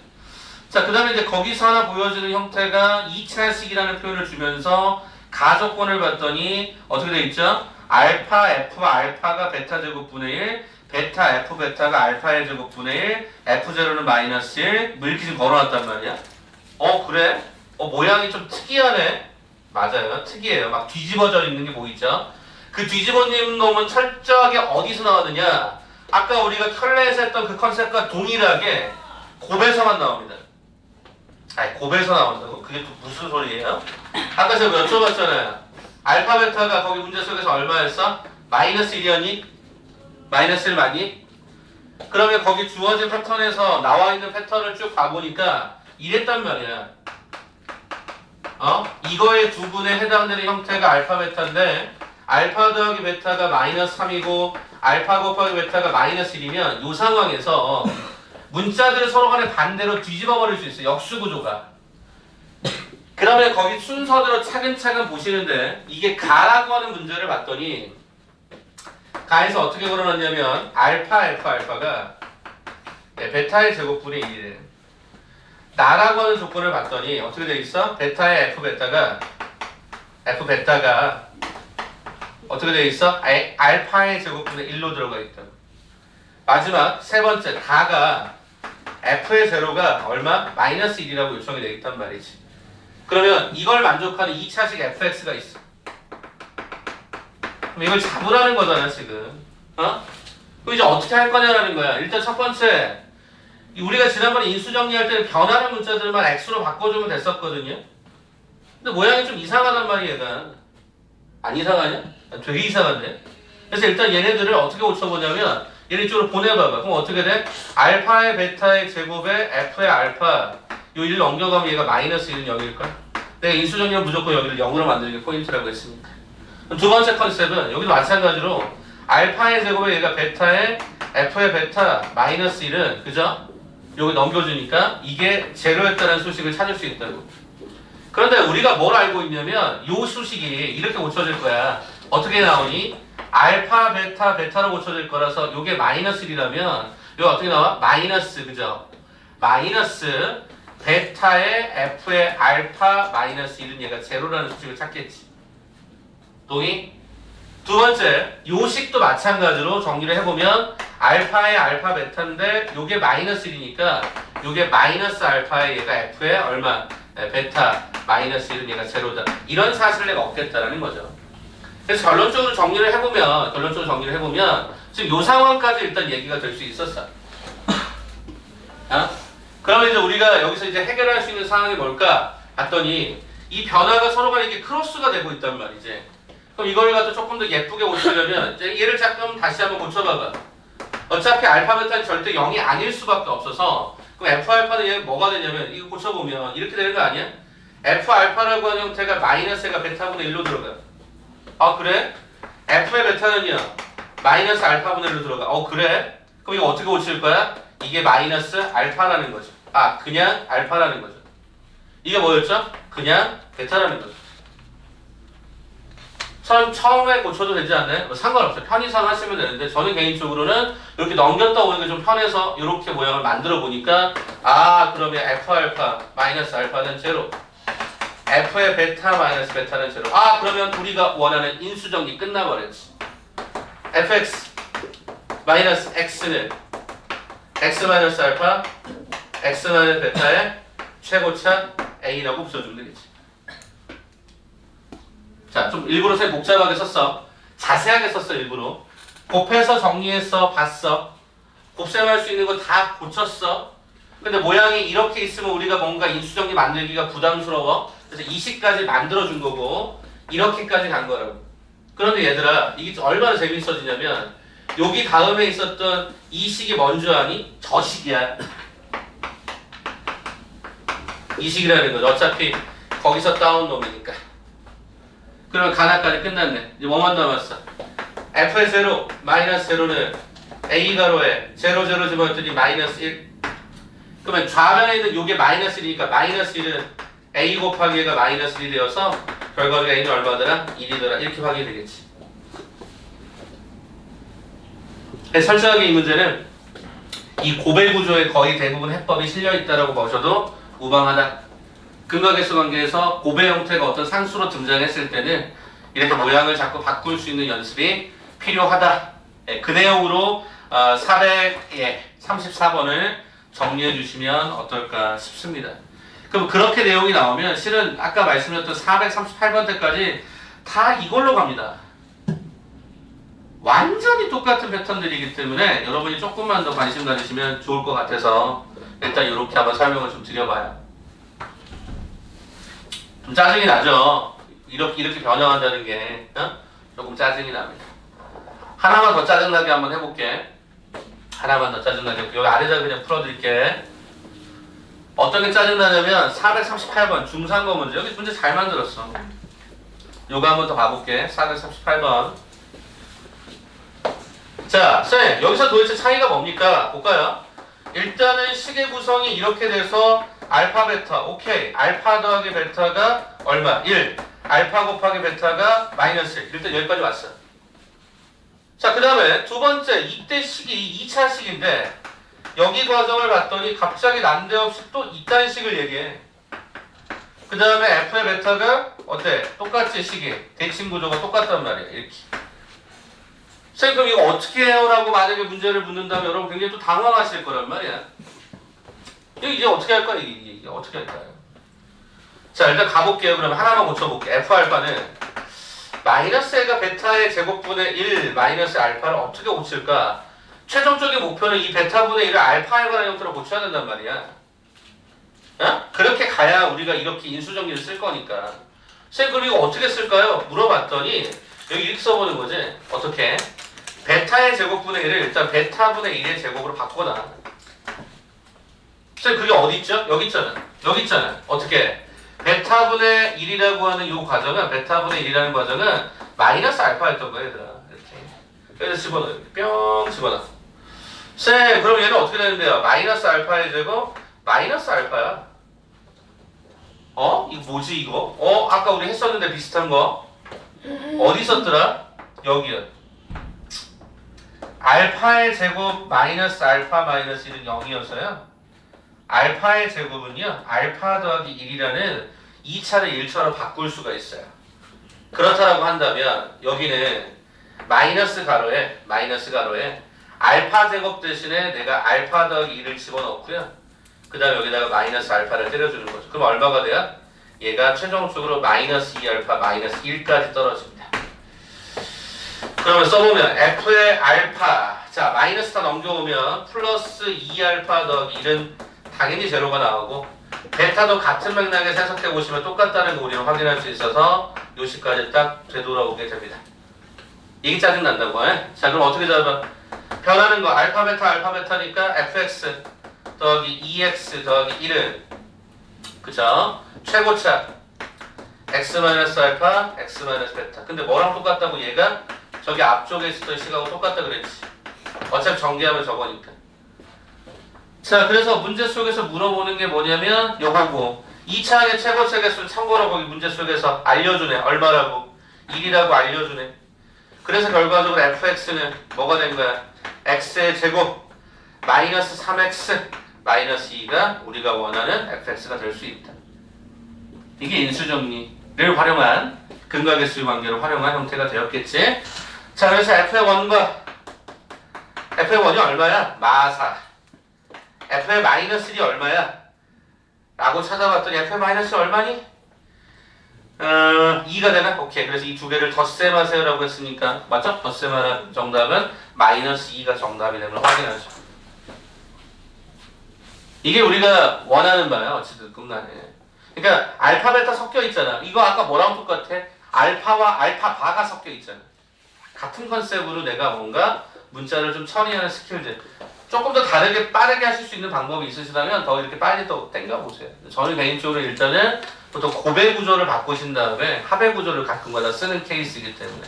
자, 그 다음에 이제 거기서 하나 보여주는 형태가 2차식이라는 표현을 주면서 가조건을 봤더니 어떻게 돼 있죠? 알파 F 알파가 베타 제곱분의 1, 베타 F 베타가 알파의 제곱분의 1, F0는 마이너스 1, 뭐 이렇게 지금 걸어놨단 말이야. 그래? 모양이 좀 특이하네. 맞아요. 특이해요. 막 뒤집어져 있는 게 보이죠? 그 뒤집어진 놈은 철저하게 어디서 나왔느냐? 아까 우리가 켤레에서 했던 그 컨셉과 동일하게 곱에서만 나옵니다. 아니, 곱에서 나온다고? 그게 또 무슨 소리예요? 아까 제가 여쭤봤잖아요. 알파 베타가 거기 문제 속에서 얼마였어? 마이너스 1이었니? 마이너스 1 맞니? 그러면 거기 주어진 패턴에서 나와 있는 패턴을 쭉 봐보니까 이랬단 말이야. 이거의 두분에 해당되는 형태가 알파 베타인데 알파 더하기 베타가 마이너스 3이고 알파 곱하기 베타가 마이너스 1이면 이 상황에서 문자들을 서로 간에 반대로 뒤집어 버릴 수 있어요. 역수구조가. 그러면 거기 순서대로 차근차근 보시는데 이게 가라고 하는 문제를 봤더니 가에서 어떻게 걸어놨냐면 알파가 베타의 제곱분의 1이래. 나라고 하는 조건을 봤더니 어떻게 돼 있어? 베타의 F 베타가 어떻게 돼 있어? 알파의 제곱분의 1로 들어가 있다고. 마지막 세 번째 가가 F의 제로가 얼마? 마이너스 1이라고 요청이 돼 있단 말이지. 그러면 이걸 만족하는 2차식 fx가 있어. 그럼 이걸 잡으라는 거잖아 지금. 그럼 이제 어떻게 할 거냐라는 거야. 일단 첫 번째 우리가 지난번에 인수 정리할 때는 변하는 문자들만 x로 바꿔주면 됐었거든요. 근데 모양이 좀 이상하단 말이야 얘가. 안 이상하냐? 되게 이상한데. 그래서 일단 얘네들을 어떻게 고쳐보냐면 얘네 쪽으로 보내봐봐. 그럼 어떻게 돼? 알파의 베타의 제곱에 f의 알파 요 1을 넘겨가면 얘가 마이너스 1은 0일걸? 내가 인수정리는 무조건 여기를 0으로 만드는 게 포인트라고 했으니까. 두 번째 컨셉은 여기도 마찬가지로 알파의 제곱에 얘가 베타에 f의 베타 마이너스 1은 그죠? 여기 넘겨주니까 이게 제로였다는 수식을 찾을 수 있다고. 그런데 우리가 뭘 알고 있냐면 요 수식이 이렇게 고쳐질 거야. 어떻게 나오니? 알파 베타 베타로 고쳐질 거라서 요게 마이너스 1이라면 요 어떻게 나와? 마이너스 그죠? 마이너스 베타의 f의 알파 마이너스 1은 얘가 제로라는 수식을 찾겠지. 동의? 두 번째, 요식도 마찬가지로 정리를 해보면 알파의 알파 베타인데 요게 마이너스 1이니까 요게 마이너스 알파의 얘가 f의 얼마? 베타 마이너스 1은 얘가 제로다. 이런 사실을 내가 얻겠다라는 거죠. 그래서 결론적으로 정리를 해보면 지금 요 상황까지 일단 얘기가 될 수 있었어. 그러면 이제 우리가 여기서 이제 해결할 수 있는 상황이 뭘까? 봤더니 이 변화가 서로가 이렇게 크로스가 되고 있단 말이지. 그럼 이걸 갖다 조금 더 예쁘게 고치려면 이제 얘를 잠깐 다시 한번 고쳐봐봐. 어차피 알파 베타는 절대 0이 아닐 수밖에 없어서 그럼 f 알파는 얘 뭐가 되냐면 이거 고쳐보면 이렇게 되는 거 아니야? f 알파라고 하는 형태가 마이너스가 베타분의 1로 들어가. 그래? f의 베타는요 마이너스 알파분의 1로 들어가. 그래? 그럼 이거 어떻게 고칠 거야? 이게 마이너스 알파라는 거죠. 그냥 알파라는 거죠. 이게 뭐였죠? 그냥 베타라는 거죠. 처음에 고쳐도 되지 않나요? 상관없어요. 편의상 하시면 되는데 저는 개인적으로는 이렇게 넘겼다 오는 게 좀 편해서 이렇게 모양을 만들어 보니까 그러면 f 알파 마이너스 알파는 제로, f의 베타 마이너스 베타는 제로. 그러면 우리가 원하는 인수정리 끝나버렸지. fx 마이너스 x는 x 마이너스 알파 x 마이너스 베타의 최고차 a라고 붙여주면 되겠지. 자, 좀 일부러 쌤 복잡하게 썼어. 자세하게 썼어, 일부러. 곱해서 정리했어, 봤어. 곱셈할 수 있는 거 다 고쳤어. 근데 모양이 이렇게 있으면 우리가 뭔가 인수정리 만들기가 부담스러워. 그래서 이 식까지 만들어준 거고, 이렇게까지 간 거라고. 그런데 얘들아, 이게 얼마나 재밌어지냐면, 여기 다음에 있었던 이 식이 뭔 줄 아니? 저 식이야. 이 식이라는 거죠. 어차피 거기서 따온 놈이니까. 그러면 가나까지 끝났네. 이제 뭐만 남았어? f의 0, 마이너스 0는 a 가로에 0, 0 집어넣더니 마이너스 1. 그러면 좌변에 있는 요게 마이너스 1이니까 마이너스 1은 a 곱하기 얘가 마이너스 1이 되어서 결과적으로 a는 얼마더라? 1이더라. 이렇게 확인이 되겠지. 설정하게 이 문제는 이 고배 구조의 거의 대부분 해법이 실려있다라고 보셔도 무방하다. 근거계수 관계에서 고배 형태가 어떤 상수로 등장했을 때는 이렇게 모양을 자꾸 바꿀 수 있는 연습이 필요하다. 그 내용으로 434번을 정리해 주시면 어떨까 싶습니다. 그럼 그렇게 내용이 나오면 실은 아까 말씀드렸던 438번 때까지 다 이걸로 갑니다. 완전히 똑같은 패턴들이기 때문에 여러분이 조금만 더 관심 가지시면 좋을 것 같아서 일단 이렇게 한번 설명을 좀 드려봐요. 좀 짜증이 나죠? 이렇게 변형한다는 게 조금 짜증이 납니다. 하나만 더 짜증나게 한번 해볼게. 하나만 더 짜증나게. 여기 아래다 그냥 풀어드릴게. 어떤 게 짜증나냐면 438번 중상거 문제. 여기 문제 잘 만들었어. 요거 한번 더 봐볼게. 438번. 자, 쌤, 여기서 도대체 차이가 뭡니까? 볼까요? 일단은 식의 구성이 이렇게 돼서 알파, 베타. 오케이. 알파 더하기 베타가 얼마? 1. 알파 곱하기 베타가 마이너스 1. 일단 여기까지 왔어. 자, 그 다음에 두 번째, 이때 식이 2차 식인데 여기 과정을 봤더니 갑자기 난데없이 또 이딴 식을 얘기해. 그 다음에 f의 베타가 어때? 똑같이 식이. 대칭 구조가 똑같단 말이야. 이렇게. 쌤, 그럼 이거 어떻게 해요? 라고 만약에 문제를 묻는다면 여러분 굉장히 또 당황하실 거란 말이야. 이제 어떻게 할까? 이게 어떻게 할까요? 자, 일단 가볼게요. 그러면 하나만 고쳐볼게요. F알파는 마이너스 A가 베타의 제곱분의 1 마이너스 알파를 어떻게 고칠까? 최종적인 목표는 이 베타분의 1을 알파에 관한 형태로 고쳐야 된단 말이야. 어? 그렇게 가야 우리가 이렇게 인수정리를 쓸 거니까. 쌤, 그럼 이거 어떻게 쓸까요? 물어봤더니 여기 이렇게 써보는 거지. 어떻게? 베타의 제곱분의 1을 일단 베타분의 1의 제곱으로 바꿔놔. 쌤, 그게 어디 있죠? 여기 있잖아. 여기 있잖아. 어떻게? 베타분의 1이라고 하는 이 과정은, 베타분의 1이라는 과정은 마이너스 알파였던 거야, 얘들아. 이렇게. 그래서 집어넣어. 뿅 집어넣어. 쌤, 그럼 얘는 어떻게 되는데요? 마이너스 알파의 제곱? 마이너스 알파야. 어? 이거 뭐지, 이거? 아까 우리 했었는데 비슷한 거. 어디 있었더라? 여기요. 알파의 제곱 마이너스 알파 마이너스 1은 0이어서요. 알파의 제곱은요. 알파 더하기 1이라는 2차를 1차로 바꿀 수가 있어요. 그렇다라고 한다면 여기는 마이너스 가로에 알파 제곱 대신에 내가 알파 더하기 1을 집어넣고요. 그 다음에 여기다가 마이너스 알파를 때려주는 거죠. 그럼 얼마가 돼요? 얘가 최종적으로 마이너스 2알파 마이너스 1까지 떨어집니다. 그러면 써보면 f의 알파, 자 마이너스 다 넘겨오면 플러스 2알파 더하기 1은 당연히 제로가 나오고 베타도 같은 맥락에서 해석해보시면 똑같다는 거 우리는 확인할 수 있어서 요시까지 딱 되돌아오게 됩니다. 이게 짜증난다고 해? 자 그럼 어떻게 잡아? 변하는 거 알파 베타니까 fx 더하기 2x 더하기 1은 그죠? 최고차 x-알파, x-베타. 근데 뭐랑 똑같다고 얘가? 저기 앞쪽에 있었던 식하고 똑같다 그랬지. 어차피 전개하면 저거니까. 자, 그래서 문제 속에서 물어보는 게 뭐냐면 요거고 2차의 최고차 개수는 참고로 거기 문제 속에서 알려주네. 얼마라고? 1이라고 알려주네. 그래서 결과적으로 fx는 뭐가 된 거야? x의 제곱 마이너스 3x 마이너스 2가 우리가 원하는 fx가 될 수 있다. 이게 인수정리를 활용한 근거계수의 관계를 활용한 형태가 되었겠지. 자, 그래서 f의 1이 얼마야? 마사. f의 마이너스 1이 얼마야? 라고 찾아봤더니 f의 마이너스 얼마니? 2가 되나? 오케이. 그래서 이 두 개를 덧셈하세요라고 했으니까 맞죠? 덧셈하라 정답은 마이너스 2가 정답이 되는 걸 확인하죠. 이게 우리가 원하는 바야. 어쨌든 끝나네. 그러니까 알파 베타 섞여 있잖아. 이거 아까 뭐랑 똑같아? 알파와 알파 바가 섞여 있잖아. 같은 컨셉으로 내가 뭔가 문자를 좀 처리하는 스킬들 조금 더 다르게 빠르게 하실 수 있는 방법이 있으시다면 더 이렇게 빨리 또 땡겨보세요. 저는 개인적으로 일단은 보통 고배 구조를 바꾸신 다음에 합의 구조를 가끔가다 쓰는 케이스이기 때문에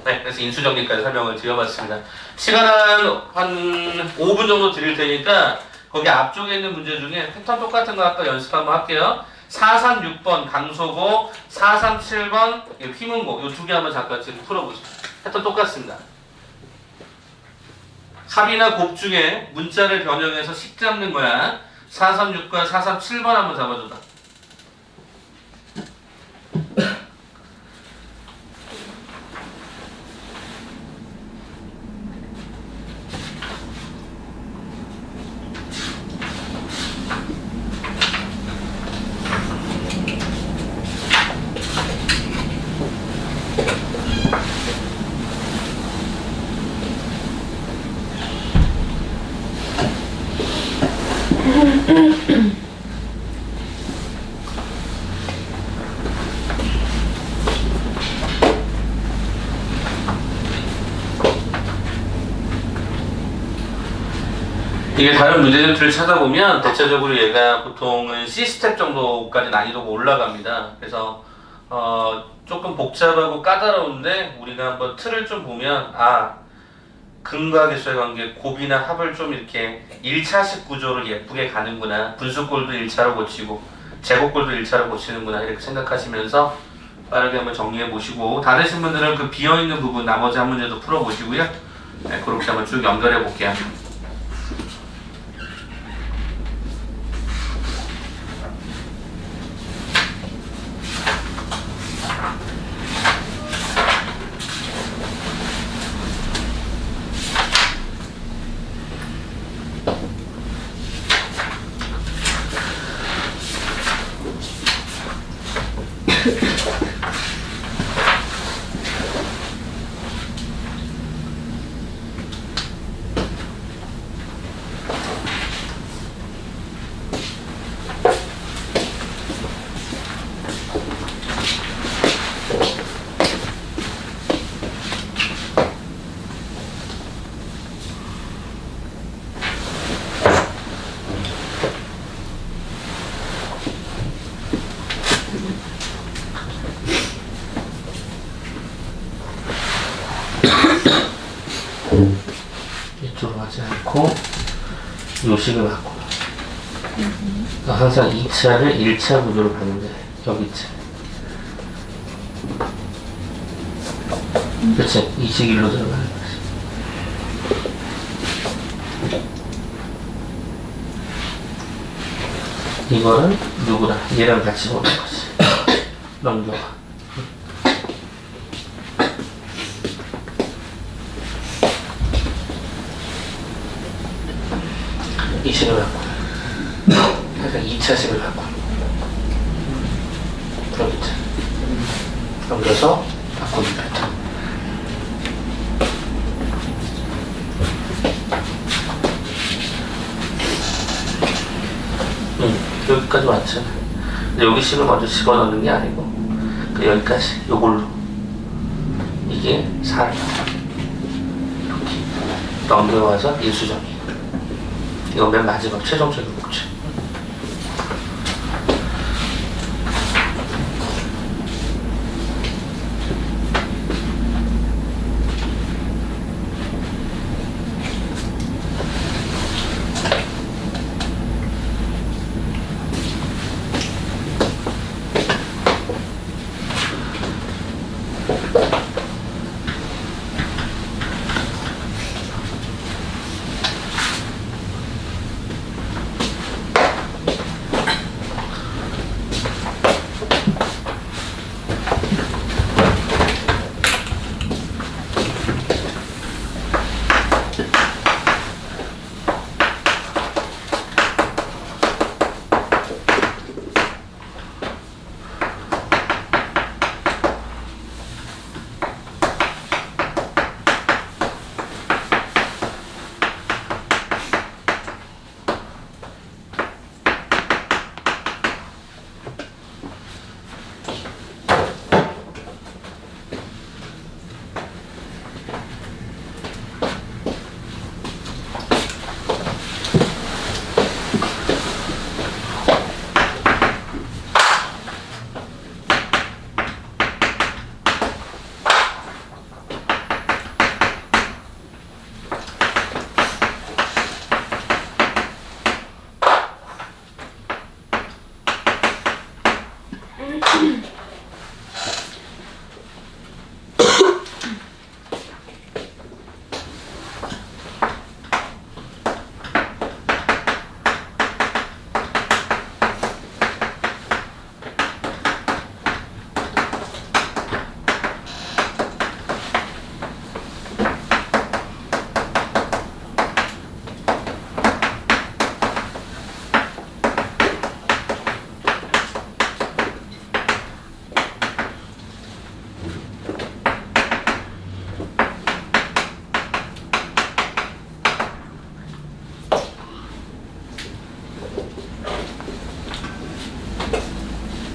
네, 그래서 인수정리까지 설명을 드려봤습니다. 시간 한 5분 정도 드릴 테니까 거기 앞쪽에 있는 문제 중에 패턴 똑같은 거 아까 연습 한번 할게요. 436번 강소고 437번 휘문고 이 두 개 한번 잠깐 지금 풀어보세요. 패턴 똑같습니다. 합이나 곱 중에 문자를 변형해서 식 잡는 거야. 436과 437번 한번 잡아줘라. 이게 다른 문제들을 찾아보면 대체적으로 얘가 보통은 C스텝 정도까지 난이도가 올라갑니다. 그래서 조금 복잡하고 까다로운데 우리가 한번 틀을 좀 보면 근과 계수의 관계, 곱이나 합을 좀 이렇게 1차식 구조로 예쁘게 가는구나. 분수꼴도 1차로 고치고 제곱꼴도 1차로 고치는구나 이렇게 생각하시면서 빠르게 한번 정리해 보시고 다르신 분들은 그 비어있는 부분 나머지 한 문제도 풀어 보시고요. 네, 그렇게 한번 쭉 연결해 볼게요. 이쪽으로 하지 않고 요식을 바꿔. 항상 2차를 1차 구조로 가는데 여기 있지. 그치? 이식 1로 들어가는 거지. 이거는 누구랑 얘랑 같이 보는 거지. 넘겨와. 이식을 바꿔. 그러니까 2차식을 바꿔. 여기 있지. 넘겨서 바꾸는 패턴. 여기까지 왔잖아. 근데 여기 식을 먼저 집어넣는 게 아니고 여기까지 요걸로 이게 4 이렇게 넘겨와서 인수정의. 이건 맨 마지막 최종적인 목적.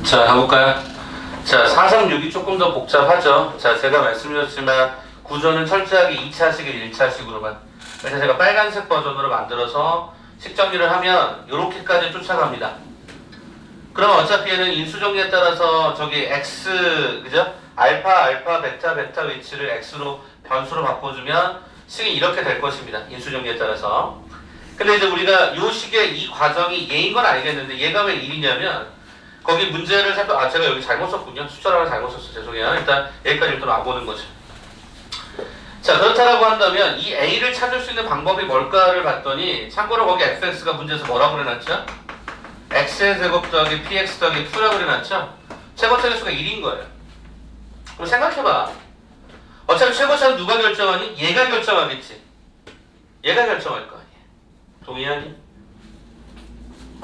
자, 가볼까요? 자, 436이 조금 더 복잡하죠. 자, 제가 말씀드렸지만 구조는 철저하게 2차식에 1차식으로만. 그래서 제가 빨간색 버전으로 만들어서 식 정리를 하면 이렇게까지 쫓아갑니다. 그러면 어차피 얘는 인수 정리에 따라서 저기 x, 그죠? 알파, 베타 위치를 x로 변수로 바꿔주면 식이 이렇게 될 것입니다. 인수 정리에 따라서. 근데 이제 우리가 요 식의 이 과정이 얘인 건 알겠는데 얘가 왜 1이냐면 거기 문제를 제가 여기 잘못 썼군요. 숫자를 잘못 썼어. 죄송해요. 일단 여기까지 일단 와보는 거죠. 자, 그렇다라고 한다면 이 a를 찾을 수 있는 방법이 뭘까를 봤더니 참고로 거기 fx가 문제에서 뭐라고 그래놨죠? x의 제곱 더하기 px 더하기 2라고 그래놨죠? 최고차의 수가 1인 거예요. 그럼 생각해봐. 어차피 최고차는 누가 결정하니? 얘가 결정하겠지. 얘가 결정할 거 아니야. 동의하니?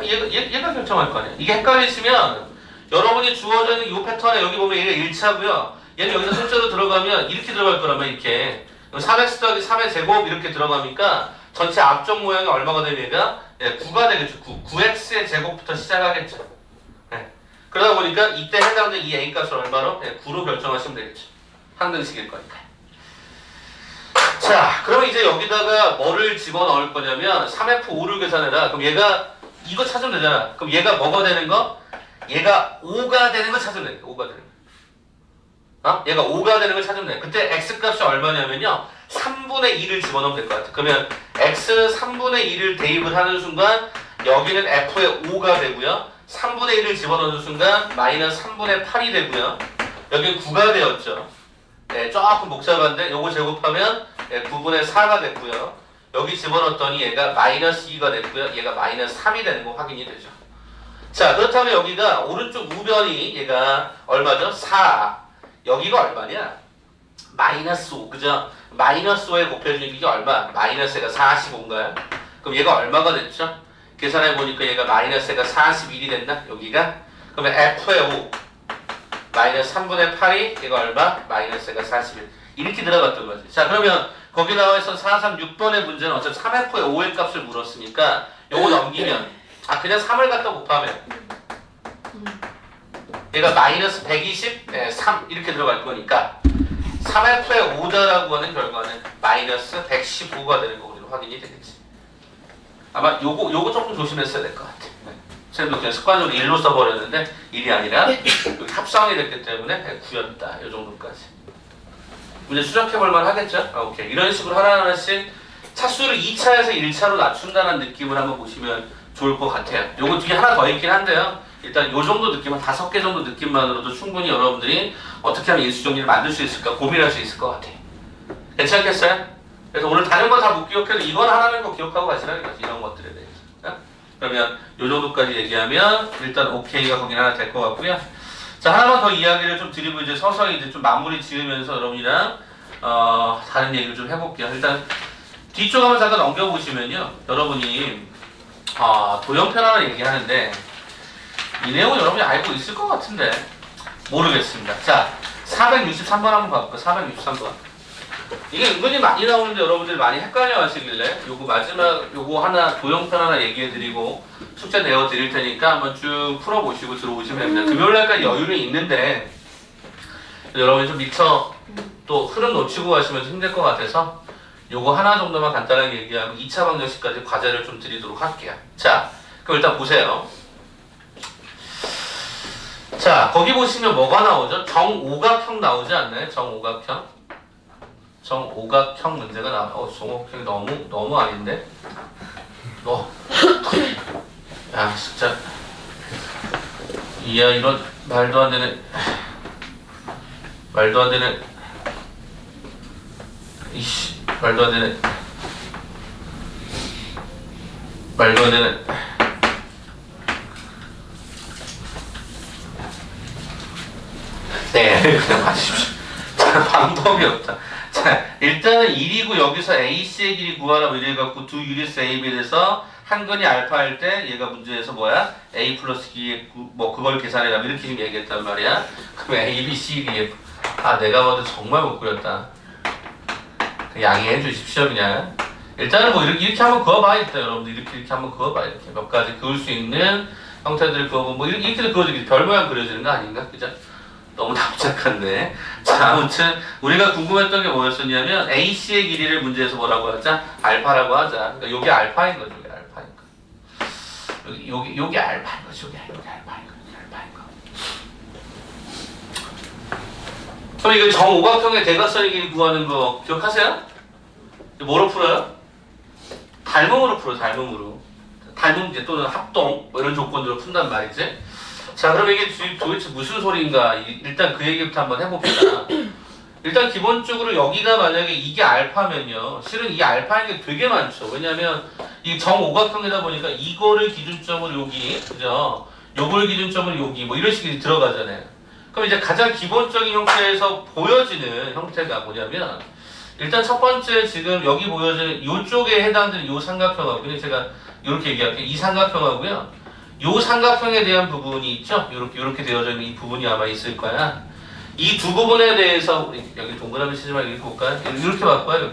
얘가 결정할 거 아니야. 이게 헷갈리시면 여러분이 주어져 있는 이 패턴에 여기 보면 얘가 1차고요. 얘는 여기서 숫자로 들어가면 이렇게 들어갈 거라면 이렇게 3x 더하기 3의 제곱 이렇게 들어가니까 전체 앞쪽 모양이 얼마가 되면 얘가 9가 되겠죠. 9x의 제곱부터 시작하겠죠. 네. 그러다 보니까 이때 해당되는 이 a 값을 얼마로? 9로 결정하시면 되겠죠. 항등식일 거니까. 자, 그러면 이제 여기다가 뭐를 집어넣을 거냐면 3f5를 계산해라. 그럼 얘가 이거 찾으면 되잖아. 그럼 얘가 뭐가 되는 거? 얘가 5가 되는 거 찾으면 돼. 5가 되는 거. 얘가 5가 되는 걸 찾으면 돼. 그때 x값이 얼마냐면요. 3분의 2를 집어넣으면 될 것 같아. 그러면 x 3분의 2를 대입을 하는 순간 여기는 f의 5가 되고요. 3분의 1을 집어넣는 순간 마이너스 3분의 8이 되고요. 여기 9가 되었죠. 네, 조금 복잡한데 요거 제곱하면 9분의 4가 됐고요. 여기 집어넣었더니 얘가 마이너스 2가 됐고요. 얘가 마이너스 3이 되는 거 확인이 되죠. 자, 그렇다면 여기가 오른쪽 우변이 얘가 얼마죠? 4. 여기가 얼마냐? 마이너스 5, 그죠? 마이너스 5에 곱해주는 게 얼마? 마이너스가 45인가요? 그럼 얘가 얼마가 됐죠? 계산해보니까 얘가 마이너스가 41이 된다? 여기가? 그러면 f의 5 마이너스 3분의 8이 얘가 얼마? 마이너스가 41 이렇게 들어갔던 거지. 자, 그러면 거기 나와 있던 436번의 문제는 어차피 3f의 5의 값을 물었으니까 요거 넘기면 그냥 3을 갖다 곱하면 얘가 마이너스 120, 3 이렇게 들어갈 거니까 3f의 5다라고 하는 결과는 마이너스 115가 되는 거 우리는 확인이 되겠지. 아마 요거 조금 조심했어야 될 것 같아. 쌤도 그냥 습관적으로 1로 써버렸는데 1이 아니라 여기 합성이 됐기 때문에 9였다. 요 정도까지. 문제 추적해볼만 하겠죠? 오케이. 이런 식으로 하나하나씩 차수를 2차에서 1차로 낮춘다는 느낌을 한번 보시면 좋을 것 같아요. 요거 뒤에 하나 더 있긴 한데요. 일단 요 정도 느낌, 한 5개 정도 느낌만으로도 충분히 여러분들이 어떻게 하면 인수정리를 만들 수 있을까 고민할 수 있을 것 같아요. 괜찮겠어요? 그래서 오늘 다른 거 다 못 기억해도 이건 하나는 거 기억하고 가시라는 거지. 이런 것들에 대해서. 그러면 요 정도까지 얘기하면 일단 오케이가 거긴 하나 될 것 같고요. 자, 하나만 더 이야기를 좀 드리고 이제 서서히 이제 좀 마무리 지으면서 여러분이랑 다른 얘기를 좀 해볼게요. 일단 뒤쪽 한번 잠깐 넘겨보시면요. 여러분이 도형편 하나 얘기하는데 이 내용은 여러분이 알고 있을 것 같은데 모르겠습니다. 자, 463번 한번 봐볼까요? 463번. 이게 은근히 많이 나오는데 여러분들이 많이 헷갈려 하시길래 요거 마지막 요거 하나 도형편 하나 얘기해드리고 숙제 내어드릴 테니까 한번 쭉 풀어보시고 들어오시면 됩니다. 금요일날까지 여유는 있는데 여러분이 좀 미처 또 흐름 놓치고 가시면 힘들 것 같아서 요거 하나 정도만 간단하게 얘기하고 2차 방정식까지 과제를 좀 드리도록 할게요. 자, 그럼 일단 보세요. 자, 거기 보시면 뭐가 나오죠? 정오각형 나오지 않나요? 정오각형. 정오각형 문제가 나와요. 정오각형이 너무 아닌데? 야, 진짜. 이야, 이런 말도 안 되는. 이씨, 말도 안 되는. 네, 그냥 하십시오. 자, 방법이 없다. 자, 일단은 1이고 여기서 AC의 길이 구하라 뭐 이래갖고 두 유리스 AB에 대해서 한 근이 알파 할 때 얘가 문제에서 뭐야? A 플러스 B의 뭐 그걸 계산해라 이렇게 지금 얘기했단 말이야. 그럼 A, B, C, D, F. 내가 봐도 정말 못 그렸다. 양해해 주십시오 그냥. 일단은 뭐 이렇게 한번 그어봐야겠다 여러분들. 이렇게 한번 그어봐. 이렇게 몇 가지 그을 수 있는 형태들이 그거고 뭐 이렇게도 그려지겠지. 별 모양 그려지는 거 아닌가? 그죠? 너무 답작한데. 자, 아무튼 우리가 궁금했던 게 뭐였었냐면 AC의 길이를 문제에서 뭐라고 하자? 알파라고 하자. 그러니까 요게 알파인 거죠. 요게 알파인 거. 요게 알파인 거죠. 요게 알파인 거. 알파인 거. 그럼 이거 정오각형의 대각선의 길이 구하는 거 기억하세요? 뭐로 풀어요? 닮음으로 풀어. 닮음으로. 닮음 이제 또는 합동 뭐 이런 조건들로 푼단 말이지. 자, 그럼 이게 도대체 무슨 소리인가? 일단 그 얘기부터 한번 해봅시다. 일단 기본적으로 여기가 만약에 이게 알파면요, 실은 이 알파인 게 되게 많죠. 왜냐면 이 정오각형이다 보니까 이거를 기준점으로 여기, 그죠? 요걸 기준점으로 여기 뭐 이런 식이 들어가잖아요. 그럼 이제 가장 기본적인 형태에서 보여지는 형태가 뭐냐면, 일단 첫 번째 지금 여기 보여지는 요쪽에 해당되는 요 삼각형하고, 그냥 제가 이렇게 얘기할게요. 이 삼각형하고요, 요 삼각형에 대한 부분이 있죠? 요렇게 되어져 있는 이 부분이 아마 있을 거야. 이 두 부분에 대해서 우리 여기 동그라미 치지 말고 이렇게 볼까요? 이렇게 바꿔요.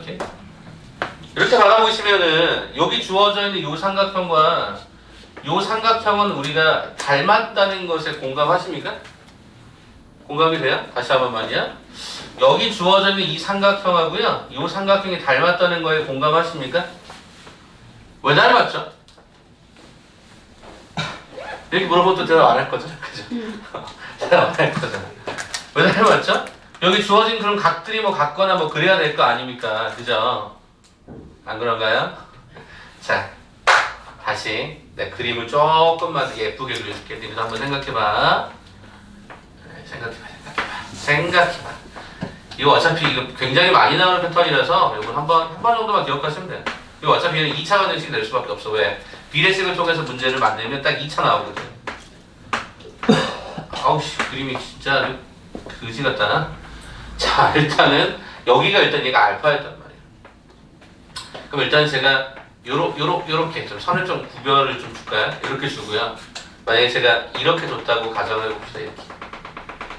이렇게 바라보시면은 여기 주어져 있는 요 삼각형과 요 삼각형은 우리가 닮았다는 것에 공감하십니까? 공감이 돼요? 다시 한 번만요. 여기 주어져 있는 이 삼각형하고요, 요 삼각형이 닮았다는 거에 공감하십니까? 왜 닮았죠? 이렇게 물어보면 대답 안 할 거잖아. 그죠? 대답 안 할 거잖아. 왜 닮았죠? 여기 주어진 그런 각들이 뭐 같거나 뭐 그래야 될 거 아닙니까? 그죠? 안 그런가요? 자, 다시 내 그림을 조금만 예쁘게 그려줄게. 니도 한번 생각해봐. 생각해봐. 이거 어차피 이거 굉장히 많이 나오는 패턴이라서 이거 한 번 정도만 기억하시면 돼요. 이거 어차피 2차 방정식이 될 수밖에 없어. 왜? 비례식을 통해서 문제를 만들면 딱 2차 나오거든. 아우씨, 그림이 진짜 그지 같다. 자, 일단은 여기가 일단 얘가 알파였단 말이에요. 그럼 일단 제가 요렇게 좀 선을 좀 구별을 좀 줄까요? 이렇게 주고요. 만약에 제가 이렇게 줬다고 가정을 해봅시다. 이렇게.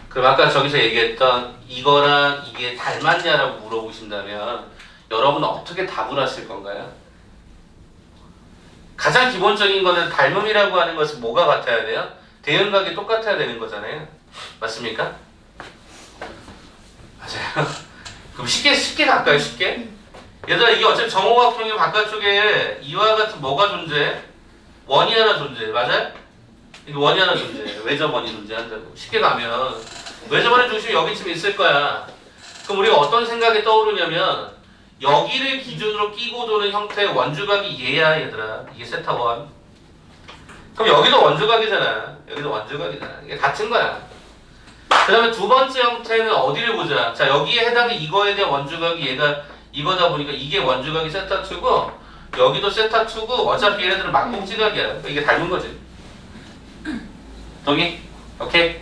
그럼 아까 저기서 얘기했던 이거랑 이게 닮았냐라고 물어보신다면 여러분은 어떻게 답을 하실 건가요? 가장 기본적인 거는 닮음이라고 하는 것은 뭐가 같아야 돼요? 대응각이 똑같아야 되는 거잖아요. 맞습니까? 맞아요. 그럼 쉽게 갈까요? 쉽게? 얘들아, 이게 어차피 정오각형의 바깥쪽에 이와 같은 뭐가 존재해? 원이 하나 존재해. 맞아요? 이게 원이 하나 존재해. 외접원이 존재한다고. 쉽게 가면 외접원의 중심이 여기쯤 있을 거야. 그럼 우리가 어떤 생각이 떠오르냐면 여기를 기준으로 끼고 도는 형태의 원주각이 얘야, 얘들아. 이게 세타1. 그럼 여기도 원주각이잖아. 여기도 원주각이잖아. 이게 같은 거야. 그 다음에 두 번째 형태는 어디를 보자. 자, 여기에 해당이 이거에 대한 원주각이 얘가 이거다 보니까 이게 원주각이 세타2고 여기도 세타2고 어차피 얘네들은 막공지각이야. 그러니까 이게 닮은 거지. 동의? 오케이?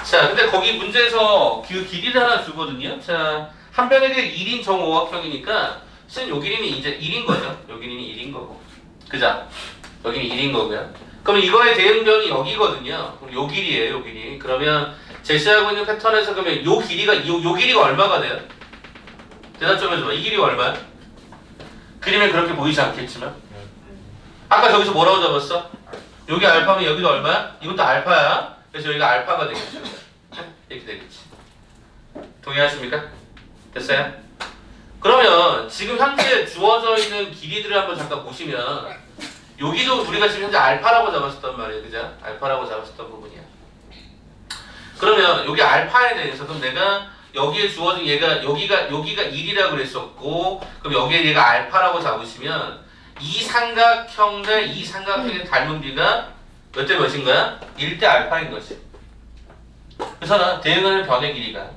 자, 근데 거기 문제에서 그 길이를 하나 주거든요. 자, 한 변에 대해 1인 정오각형이니까 실은 요 길이는 이제 1인 거죠. 요 길이는 1인 거고. 그죠? 여기는 1인 거고요. 그럼 이거의 대응변이 여기거든요. 그럼 요 길이에요, 요 길이. 그러면 제시하고 있는 패턴에서 그러면 요 길이가 요 길이가 얼마가 돼요? 대답 좀 해줘봐. 이 길이가 얼마야? 그림에 그렇게 보이지 않겠지만. 아까 저기서 뭐라고 잡았어? 여기 알파면 여기도 얼마야? 이것도 알파야. 그래서 여기가 알파가 되겠죠. 이렇게 되겠지. 동의하십니까? 됐어요? 그러면 지금 현재 주어져 있는 길이들을 한번 잠깐 보시면 여기도 우리가 지금 현재 알파라고 잡았었단 말이에요. 그죠? 알파라고 잡았었던 부분이야. 그러면 여기 알파에 대해서 그럼 내가 여기에 주어진 얘가 여기가 1이라고 그랬었고 그럼 여기에 얘가 알파라고 잡으시면 이 삼각형 대 이 삼각형의 닮은 비가 몇 대 몇인 거야? 1대 알파인 거지. 그래서 대응하는 변의 길이가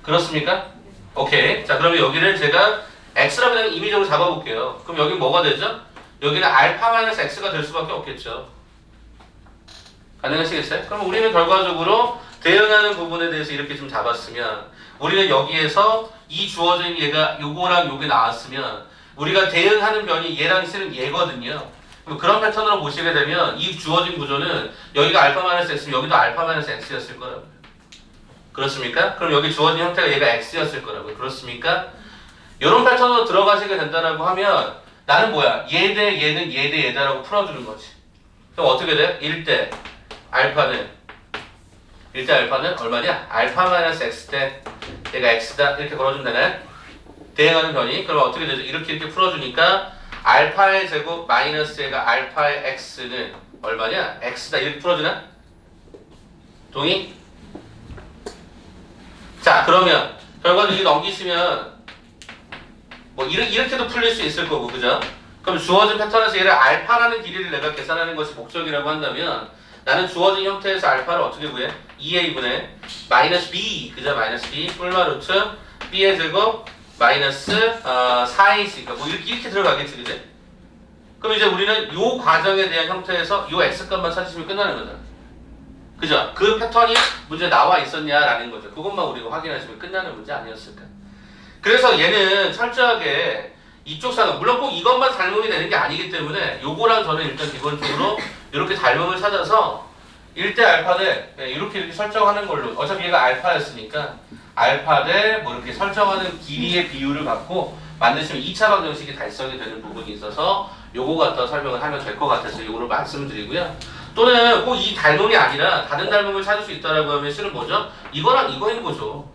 그렇습니까? 오케이. 자, 그러면 여기를 제가 x라고 그냥 임의적으로 잡아볼게요. 그럼 여기 뭐가 되죠? 여기는 알파 마이너스 x가 될 수밖에 없겠죠. 가능하시겠어요? 그럼 우리는 결과적으로 대응하는 부분에 대해서 이렇게 좀 잡았으면 우리는 여기에서 이 주어져 있는 얘가 요거랑 요게 나왔으면 우리가 대응하는 변이 얘랑 실은 얘거든요. 그럼 그런 패턴으로 보시게 되면 이 주어진 구조는 여기가 알파 마이너스 x면 여기도 알파 마이너스 x였을 거라고요. 그렇습니까? 그럼 여기 주어진 형태가 얘가 x였을 거라고요. 그렇습니까? 이런 패턴으로 들어가시게 된다라고 하면 나는 뭐야? 얘 대 얘는 얘 대 얘다라고 풀어주는 거지. 그럼 어떻게 돼? 1대 알파는 얼마냐? 알파 마이너스 x 때 얘가 x다 이렇게 걸어주면 되네. 대응하는 변이. 그러면 어떻게 되죠? 이렇게 풀어주니까 알파의 제곱 마이너스 얘가 알파의 x는 얼마냐? x다 이렇게 풀어주나? 동의? 자 그러면 결과는 이렇게 넘기시면 뭐 이렇게도 풀릴 수 있을 거고 그죠? 그럼 주어진 패턴에서 얘를 알파라는 길이를 내가 계산하는 것이 목적이라고 한다면 나는 주어진 형태에서 알파를 어떻게 구해? 2a분의 마이너스 b 그죠? 마이너스 b 뿔마 루트 b의 제곱 마이너스 4ac 뭐 이렇게 들어가겠지 그죠? 그럼 이제 우리는 요 과정에 대한 형태에서 요 x값만 찾으시면 끝나는 거잖아 그죠? 그 패턴이 문제에 나와 있었냐라는 거죠. 그것만 우리가 확인하시면 끝나는 문제 아니었을까? 그래서 얘는 철저하게 이쪽 상황, 물론 꼭 이것만 닮음이 되는 게 아니기 때문에 요거랑 저는 일단 기본적으로 이렇게 닮음을 찾아서 1대 알파 대 이렇게 설정하는 걸로 어차피 얘가 알파였으니까 알파 대 뭐 이렇게 설정하는 길이의 비율을 갖고 만드시면 2차 방정식이 달성이 되는 부분이 있어서 요거 갖다 설명을 하면 될 것 같아서 요거를 말씀드리고요. 또는 꼭 이 닮음이 아니라 다른 닮음을 찾을 수 있다라고 하면 실은 뭐죠? 이거랑 이거인 거죠.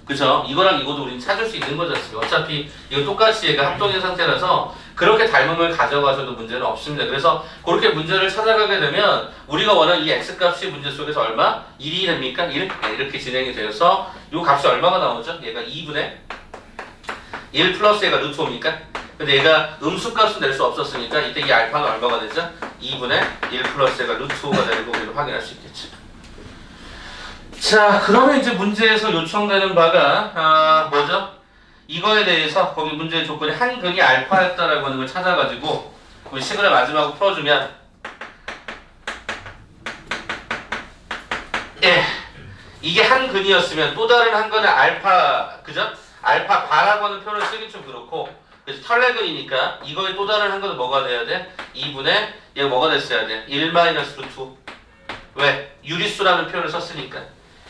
그죠? 이거랑 이거도 우리는 찾을 수 있는 거지 않습니까? 어차피 이거 똑같이 얘가 합동의 상태라서 그렇게 닮음을 가져가셔도 문제는 없습니다. 그래서 그렇게 문제를 찾아가게 되면 우리가 원하는 이 x값이 문제 속에서 얼마? 1이 됩니까? 1? 네, 이렇게 진행이 되어서 이 값이 얼마가 나오죠? 얘가 2분의 1 플러스 얘가 루트 5입니까? 근데 얘가 음수값은 낼 수 없었으니까 이때 이 알파는 얼마가 되죠? 2분의 1 플러스 얘가 루트 5가 되는 거 우리는 확인할 수 있겠죠. 자, 그러면 이제 문제에서 요청되는 바가 뭐죠? 이거에 대해서 거기 문제의 조건이 한 근이 알파였다라고 하는 걸 찾아가지고 우리 식을 마지막으로 풀어주면 이게 한 근이었으면 또 다른 한 근은 알파 그죠? 알파 바라고 하는 표현을 쓰기 좀 그렇고 그래서 털레근이니까 이거의 또 다른 한 근은 뭐가 돼야 돼? 2분의 얘가 뭐가 됐어야 돼? 1 마이너스 루트 5 왜? 유리수라는 표현을 썼으니까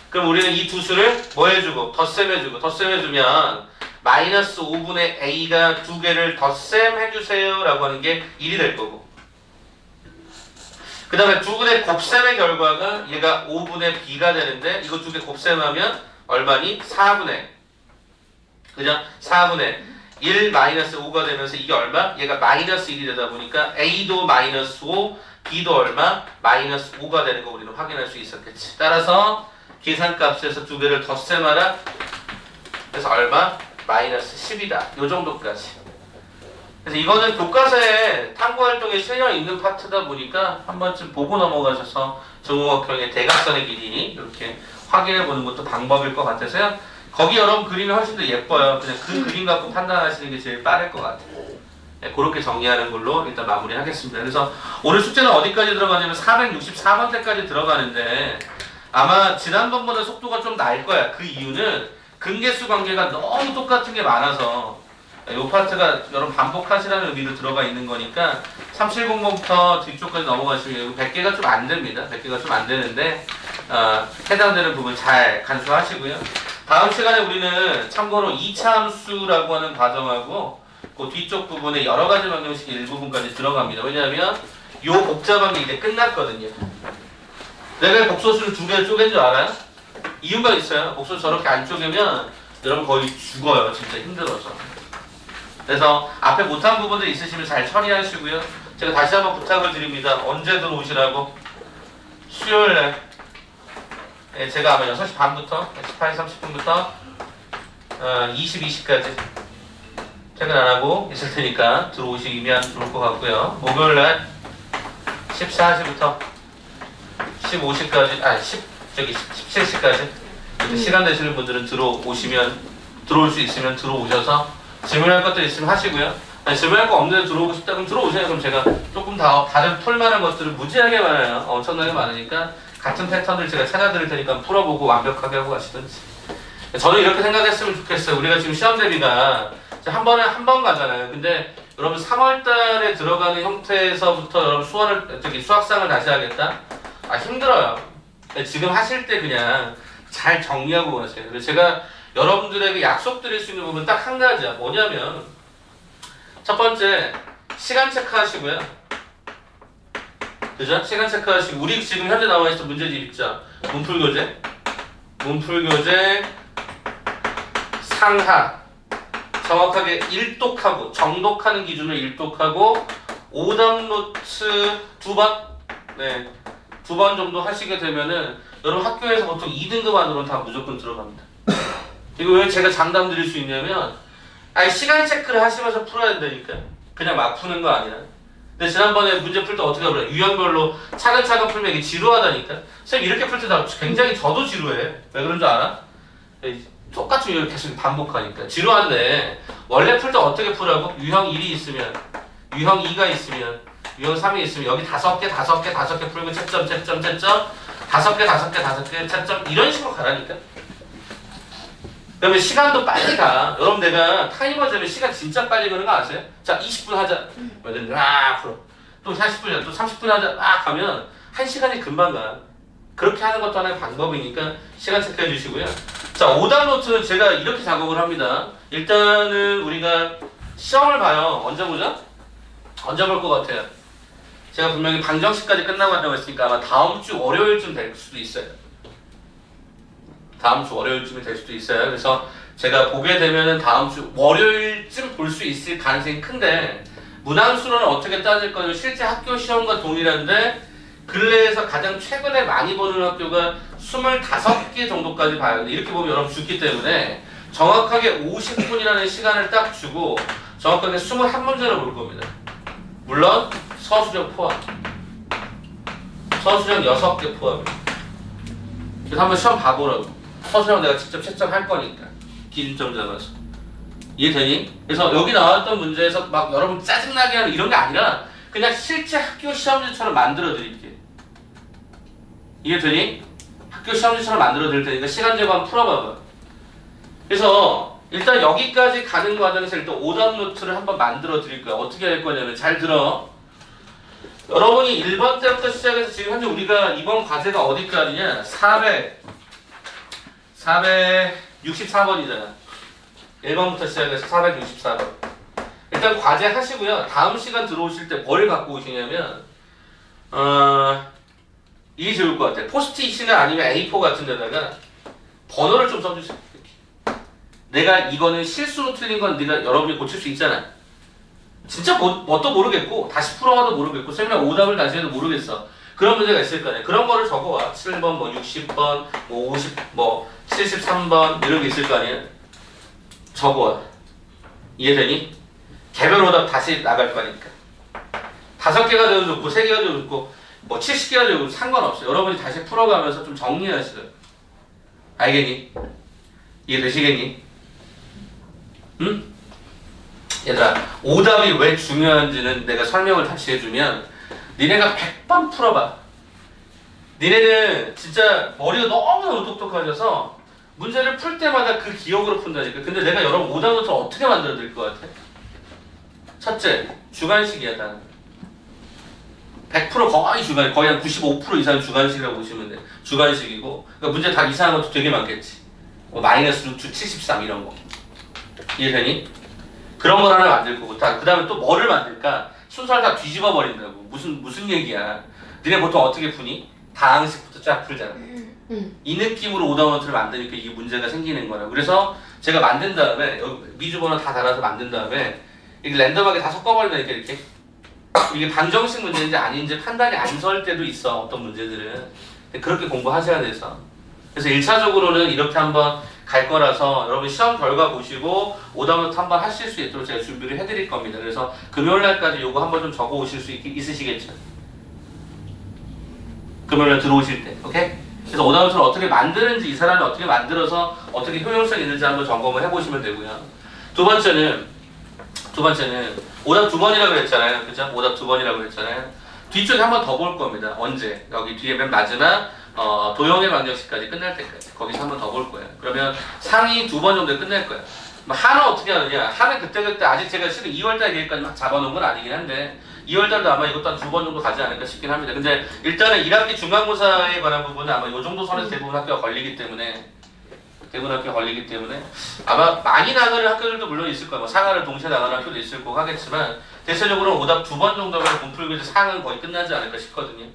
그럼 우리는 이 두 수를 뭐 해주고? 덧셈 해주면 마이너스 5분의 a가 두 개를 덧셈 해주세요 라고 하는 게 1이 될 거고 그 다음에 두 분의 곱셈의 결과가 얘가 5분의 b가 되는데 이거 두 개 곱셈하면 얼마니? 4분의 그죠? 4분의 1 마이너스 5가 되면서 이게 얼마? 얘가 마이너스 1이 되다 보니까 a도 마이너스 5 b도 얼마? 마이너스 5가 되는 거 우리는 확인할 수 있었겠지. 따라서 계산값에서 두 개를 덧셈하라. 그래서 얼마? 마이너스 10이다. 요 정도까지. 그래서 이거는 교과서에 탐구활동에 실려 있는 파트다 보니까 한 번쯤 보고 넘어가셔서 정우각형의 대각선의 길이 이렇게 확인해 보는 것도 방법일 것 같아서요. 거기 여러분 그림이 훨씬 더 예뻐요. 그냥 그 그림 갖고 판단하시는 게 제일 빠를 것 같아요. 네, 그렇게 정리하는 걸로 일단 마무리하겠습니다. 그래서 오늘 숙제는 어디까지 들어가냐면 464번째까지 들어가는데 아마 지난번보다 속도가 좀 날 거야. 그 이유는 근계수 관계가 너무 똑같은 게 많아서 이 파트가 여러분 반복하시라는 의미로 들어가 있는 거니까 3700부터 뒤쪽까지 넘어가시면 100개가 좀 안 됩니다. 100개가 좀 안 되는데 해당되는 부분 잘 간수하시고요. 다음 시간에 우리는 참고로 2차 함수라고 하는 과정하고 그 뒤쪽 부분에 여러 가지 방정식 일부분까지 들어갑니다. 왜냐하면 이 복잡한 게 이제 끝났거든요. 내가 복소수를 두 개를 쪼갠 줄 알아요? 이유가 있어요. 복소수 저렇게 안 쪼개면 여러분 거의 죽어요. 진짜 힘들어서. 그래서 앞에 못한 부분들 있으시면 잘 처리하시고요. 제가 다시 한번 부탁을 드립니다. 언제 들어오시라고? 수요일날 제가 아마 6시 반부터 18시 30분부터 22시까지 퇴근 안 하고 있을 테니까 들어오시면 좋을 것 같고요. 목요일날 14시부터 15시까지, 17시까지 시간 되시는 분들은 들어올 수 있으면 들어오셔서 질문할 것들 있으면 하시고요. 질문할 거 없는데 들어오고 싶다 그럼 들어오세요. 그럼 제가 조금 더 다른 풀만한 것들을 무지하게 많아요. 엄청나게 많으니까 같은 패턴을 제가 찾아드릴 테니까 풀어보고 완벽하게 하고 가시든지. 저는 이렇게 생각했으면 좋겠어요. 우리가 지금 시험 대비가 한 번에 한 번 가잖아요. 근데 여러분 3월달에 들어가는 형태에서부터 여러분 수학상을 다시 하겠다? 힘들어요. 지금 하실 때 그냥 잘 정리하고 가세요. 그래서 제가 여러분들에게 약속드릴 수 있는 부분 딱 한 가지야. 뭐냐면 첫 번째 시간 체크하시고요. 그죠? 시간 체크하시고 우리 지금 현재 나와 있어 문제집 있죠? 문풀교재 상하 정확하게 일독하고 정독하는 기준으로 일독하고 오답 노트 두 번 정도 하시게 되면은 여러분 학교에서 보통 2등급 안으로는 다 무조건 들어갑니다. 이거 왜 제가 장담 드릴 수 있냐면 아니 시간 체크를 하시면서 풀어야 된다니까. 그냥 막 푸는 거 아니라. 근데 지난번에 문제 풀 때 어떻게 하더라? 유형별로 차근차근 풀면 이게 지루하다니까. 선생님 이렇게 풀 때 굉장히 저도 지루해. 왜 그런 줄 알아? 똑같은 유형을 계속 반복하니까. 지루한데 원래 풀 때 어떻게 풀라고? 유형 1이 있으면 유형 2가 있으면 유형 3이 있으면 여기 5개 풀고 채점 5개 채점 이런 식으로 가라니까. 그러면 시간도 빨리 가. 여러분 내가 타이머 재면 시간 진짜 빨리 가는 거 아세요? 자 20분 하자. 뭐든 풀어. 또 40분 또 30분 하자. 가면 1시간이 금방 가. 그렇게 하는 것도 하나의 방법이니까 시간 체크해 주시고요. 자 오답 노트는 제가 이렇게 작업을 합니다. 일단은 우리가 시험을 봐요. 언제 보죠? 언제 볼 것 같아요? 제가 분명히 방정식까지 끝나고 한다고 했으니까 아마 다음 주 월요일쯤 될 수도 있어요. 다음 주 월요일쯤이 될 수도 있어요. 그래서 제가 보게 되면은 다음 주 월요일쯤 볼 수 있을 가능성이 큰데 문항수로는 어떻게 따질 거냐면 실제 학교 시험과 동일한데 근래에서 가장 최근에 많이 보는 학교가 25개 정도까지 봐야 돼. 이렇게 보면 여러분 죽기 때문에 정확하게 50분이라는 시간을 딱 주고 정확하게 21문제를 볼 겁니다. 물론 서술형 포함. 서술형 6개 포함입니다. 그래서 한번 시험 봐보라고. 서술형 내가 직접 채점할 거니까. 기준점 잡아서. 이해되니? 그래서 여기 나왔던 문제에서 막 여러분 짜증나게 하는 이런 게 아니라 그냥 실제 학교 시험지처럼 만들어 드릴게요. 이해되니? 학교 시험지처럼 만들어 드릴 테니까 시간 제고 한번 풀어봐봐. 그래서 일단 여기까지 가는 과정에서 일단 오답 노트를 한번 만들어 드릴 거야. 어떻게 할 거냐면 잘 들어. 여러분이 1번 때부터 시작해서 지금 현재 우리가 이번 과제가 어디까지냐? 464번이잖아. 1번부터 시작해서 464번. 일단 과제 하시고요. 다음 시간 들어오실 때 뭘 갖고 오시냐면 이게 좋을 것 같아. 포스트잇이나 아니면 A4 같은 데다가 번호를 좀 써주세요. 이렇게. 내가 이거는 실수로 틀린 건 네가 여러분이 고칠 수 있잖아. 진짜 뭣도 모르겠고 다시 풀어와도 모르겠고 세미나 오답을 다시 해도 모르겠어. 그런 문제가 있을 거 아니야. 그런 거를 적어와. 7번, 뭐 60번, 뭐 50, 뭐 73번 이런 게 있을 거 아니야. 적어와. 이해되니? 개별 오답 다시 나갈 거니까. 5개가 되어도 좋고 3개가 되어도 좋고 뭐 70개가 되어도 상관없어요. 여러분이 다시 풀어가면서 좀 정리하시죠. 알겠니? 이해되시겠니? 응? 얘들아 오답이 왜 중요한지는 내가 설명을 다시 해주면 니네가 100번 풀어봐. 니네는 진짜 머리가 너무너무 똑똑하셔서 문제를 풀 때마다 그 기억으로 푼다니까. 근데 내가 여러분 오답 노트를 어떻게 만들어 드릴 것 같아? 첫째, 주관식이야. 다 100% 거의 주관, 거의 한 95% 이상 주관식이라고 보시면 돼. 주관식이고 그러니까 문제 다 이상한 것도 되게 많겠지. 뭐 마이너스 루트 73 이런 거. 이해되니? 그런 걸 하나 만들 거고 그 다음에 또 뭐를 만들까? 순서를 다 뒤집어 버린다고. 무슨 얘기야. 니네 보통 어떻게 푸니? 다항식부터 쫙 풀잖아. 이 느낌으로 오답 노트를 만드니까 이게 문제가 생기는 거라고. 그래서 제가 만든 다음에 여기 미주 번호 다 달아서 만든 다음에 이게 랜덤하게 다 섞어버린다니까. 이렇게 이게 방정식 문제인지 아닌지 판단이 안 설 때도 있어. 어떤 문제들은. 그렇게 공부하셔야 돼서. 그래서 1차적으로는 이렇게 한번 갈 거라서 여러분 시험 결과 보시고 오답 노트 한번 하실 수 있도록 제가 준비를 해드릴 겁니다. 그래서 금요일날까지 요거 한번 좀 적어 오실 수 있으시겠죠? 금요일날 들어오실 때. 오케이? 그래서 오답 노트를 어떻게 만드는지 이 사람이 어떻게 만들어서 어떻게 효용성 있는지 한번 점검을 해보시면 되고요. 두 번째는 오답 2번이라고 그랬잖아요. 그죠? 오답 2번이라고 그랬잖아요. 뒤쪽에 한 번 더 볼 겁니다. 언제? 여기 뒤에 맨 마지막 도형의 방정식까지 끝날 때까지 거기서 한 번 더 볼 거예요. 그러면 상위 2번 정도에 끝낼 거예요. 하는 어떻게 하느냐? 하는 그때 아직 제가 실은 2월달 계획까지 막 잡아놓은 건 아니긴 한데 2월달도 아마 이것도 한 2번 정도 가지 않을까 싶긴 합니다. 근데 일단은 1학기 중간고사에 관한 부분은 아마 이 정도 선에서 대부분 학교가 걸리기 때문에 대분학교 걸리기 때문에 아마 많이 나가는 학교들도 물론 있을 거예요. 뭐 상하를 동시에 나가는 학교도 있을 거고 하겠지만 대체적으로 오답 2번 정도면 분풀고 상은 거의 끝나지 않을까 싶거든요.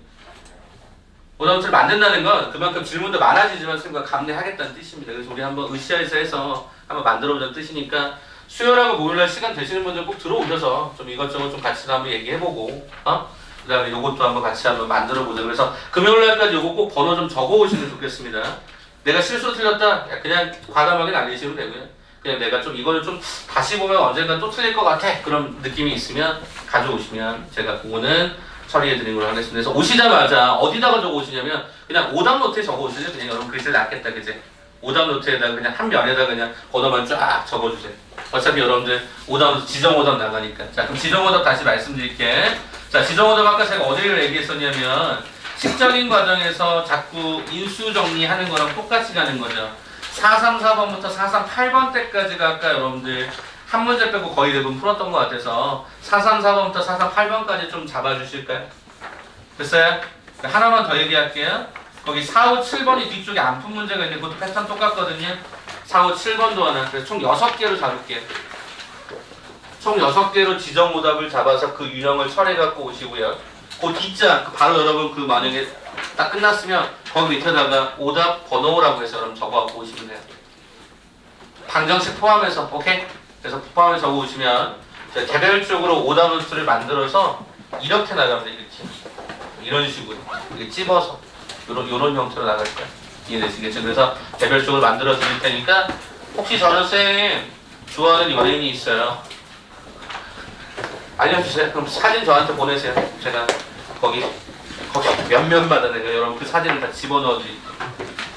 오답을 만든다는 건 그만큼 질문도 많아지지만 친구가 감내하겠다는 뜻입니다. 그래서 우리 한번 으쌰으쌰 해서 한번 만들어보자는 뜻이니까 수요일하고 목요일날 시간 되시는 분들 꼭 들어오셔서 좀 이것저것 좀 같이 한번 얘기해보고 그 다음에 요것도 한번 같이 한번 만들어보자. 그래서 금요일날까지 요거 꼭 번호 좀 적어오시면 좋겠습니다. 내가 실수 틀렸다? 그냥 과감하게 날리시면 되고요. 그냥 내가 좀 이거를 좀 다시 보면 언젠가 또 틀릴 것 같아. 그런 느낌이 있으면 가져오시면 제가 그거는 처리해드리는 걸로 하겠습니다. 그래서 오시자마자 어디다가 적어오시냐면 그냥 오답 노트에 적어오시죠. 그냥 여러분 글씨를 낫겠다, 그지? 오답 노트에다가 그냥 한 면에다 그냥 번호만 쫙 적어주세요. 어차피 여러분들 오답, 지정 오답 나가니까. 자, 그럼 지정 오답 다시 말씀드릴게. 자, 지정 오답 아까 제가 어디를 얘기했었냐면 식적인 과정에서 자꾸 인수 정리하는 거랑 똑같이 가는 거죠. 434번부터 438번 때까지가 아까 여러분들 한 문제 빼고 거의 대부분 풀었던 것 같아서 434번부터 438번까지 좀 잡아주실까요? 됐어요? 하나만 더 얘기할게요. 거기 4, 5, 7번이 뒤쪽에 안 푼 문제가 있는데 그것도 패턴 똑같거든요. 4, 5, 7번도 하나. 그래서 총 6개로 잡을게요. 총 6개로 지정 오답을 잡아서 그 유형을 처리해갖고 오시고요. 그 뒷자, 바로 여러분 그 만약에 딱 끝났으면 거기 밑에다가 오답 번호라고 해서 여러분 적어갖고 오시면 돼요. 방정식 포함해서, 오케이? 그래서 포함해서 적어 오시면 개별적으로 오답 노트를 만들어서 이렇게 나가면 돼요. 이렇게. 이런 식으로. 이렇게 찝어서. 요런 형태로 나갈 거예요. 이해되시겠죠? 그래서 개별적으로 만들어 드릴 테니까 혹시 저는 쌤 좋아하는 연예인이 있어요. 알려주세요. 그럼 사진 저한테 보내세요. 제가 거기 몇몇마다 내가 여러분 그 사진을 다 집어넣어 드릴게요.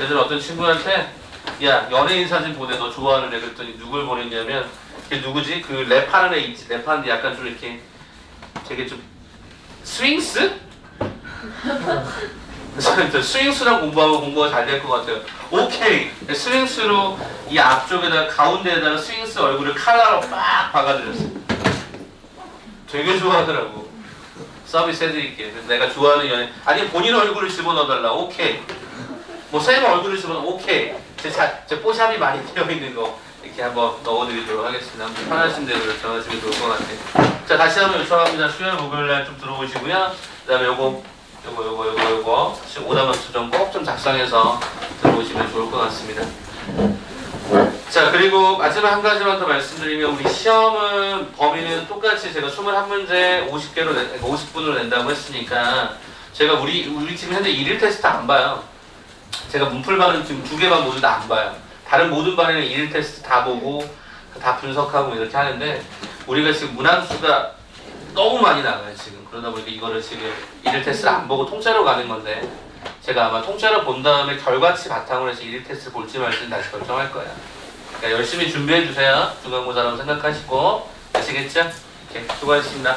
예전에 어떤 친구한테 야 연예인 사진 보내 너 좋아하는 애 그랬더니 누굴 보냈냐면 걔 누구지? 그 랩하는 애 있지. 랩하는데 약간 좀 이렇게 되게 좀 스윙스? 그래서 스윙스랑 공부하면 공부가 잘 될 것 같아요. 오케이. 스윙스로 이 앞쪽에다가 가운데에다가 스윙스 얼굴을 칼라로 빡 박아드렸어요. 되게 좋아하더라고. 서비스 해드릴게. 내가 좋아하는 연예인. 아니 본인 얼굴을 집어넣어달라. 오케이. 뭐 쌤 얼굴을 집어넣어. 오케이. 제 뽀샵이 많이 되어있는 거 이렇게 한번 넣어드리도록 하겠습니다. 한번 편하신 대로 요청하시면 좋을 것 같아요. 자 다시 한번 요청합니다. 수요일 목요일날 좀 들어오시고요. 그 다음에 요거 오답 노트 좀 꼭 좀 작성해서 들어오시면 좋을 것 같습니다. 자 그리고 마지막 한 가지만 더 말씀드리면 우리 시험은 범위는 똑같이 제가 21문제 50분으로 낸다고 했으니까 제가 우리 팀 현재 1일 테스트 안 봐요. 제가 문풀반은 지금 2개 반 모두 다 안 봐요. 다른 모든 반에는 1일 테스트 다 보고 다 분석하고 이렇게 하는데 우리가 지금 문항수가 너무 많이 나가요 지금. 그러다 보니까 이거를 지금 1일 테스트를 안 보고 통째로 가는 건데 제가 아마 통째로 본 다음에 결과치 바탕으로 해서 1일 테스트 볼지 말지는 다시 결정할 거예요. 그러니까 열심히 준비해 주세요. 중간고사라고 생각하시고 아시겠죠? 이렇게 수고하셨습니다.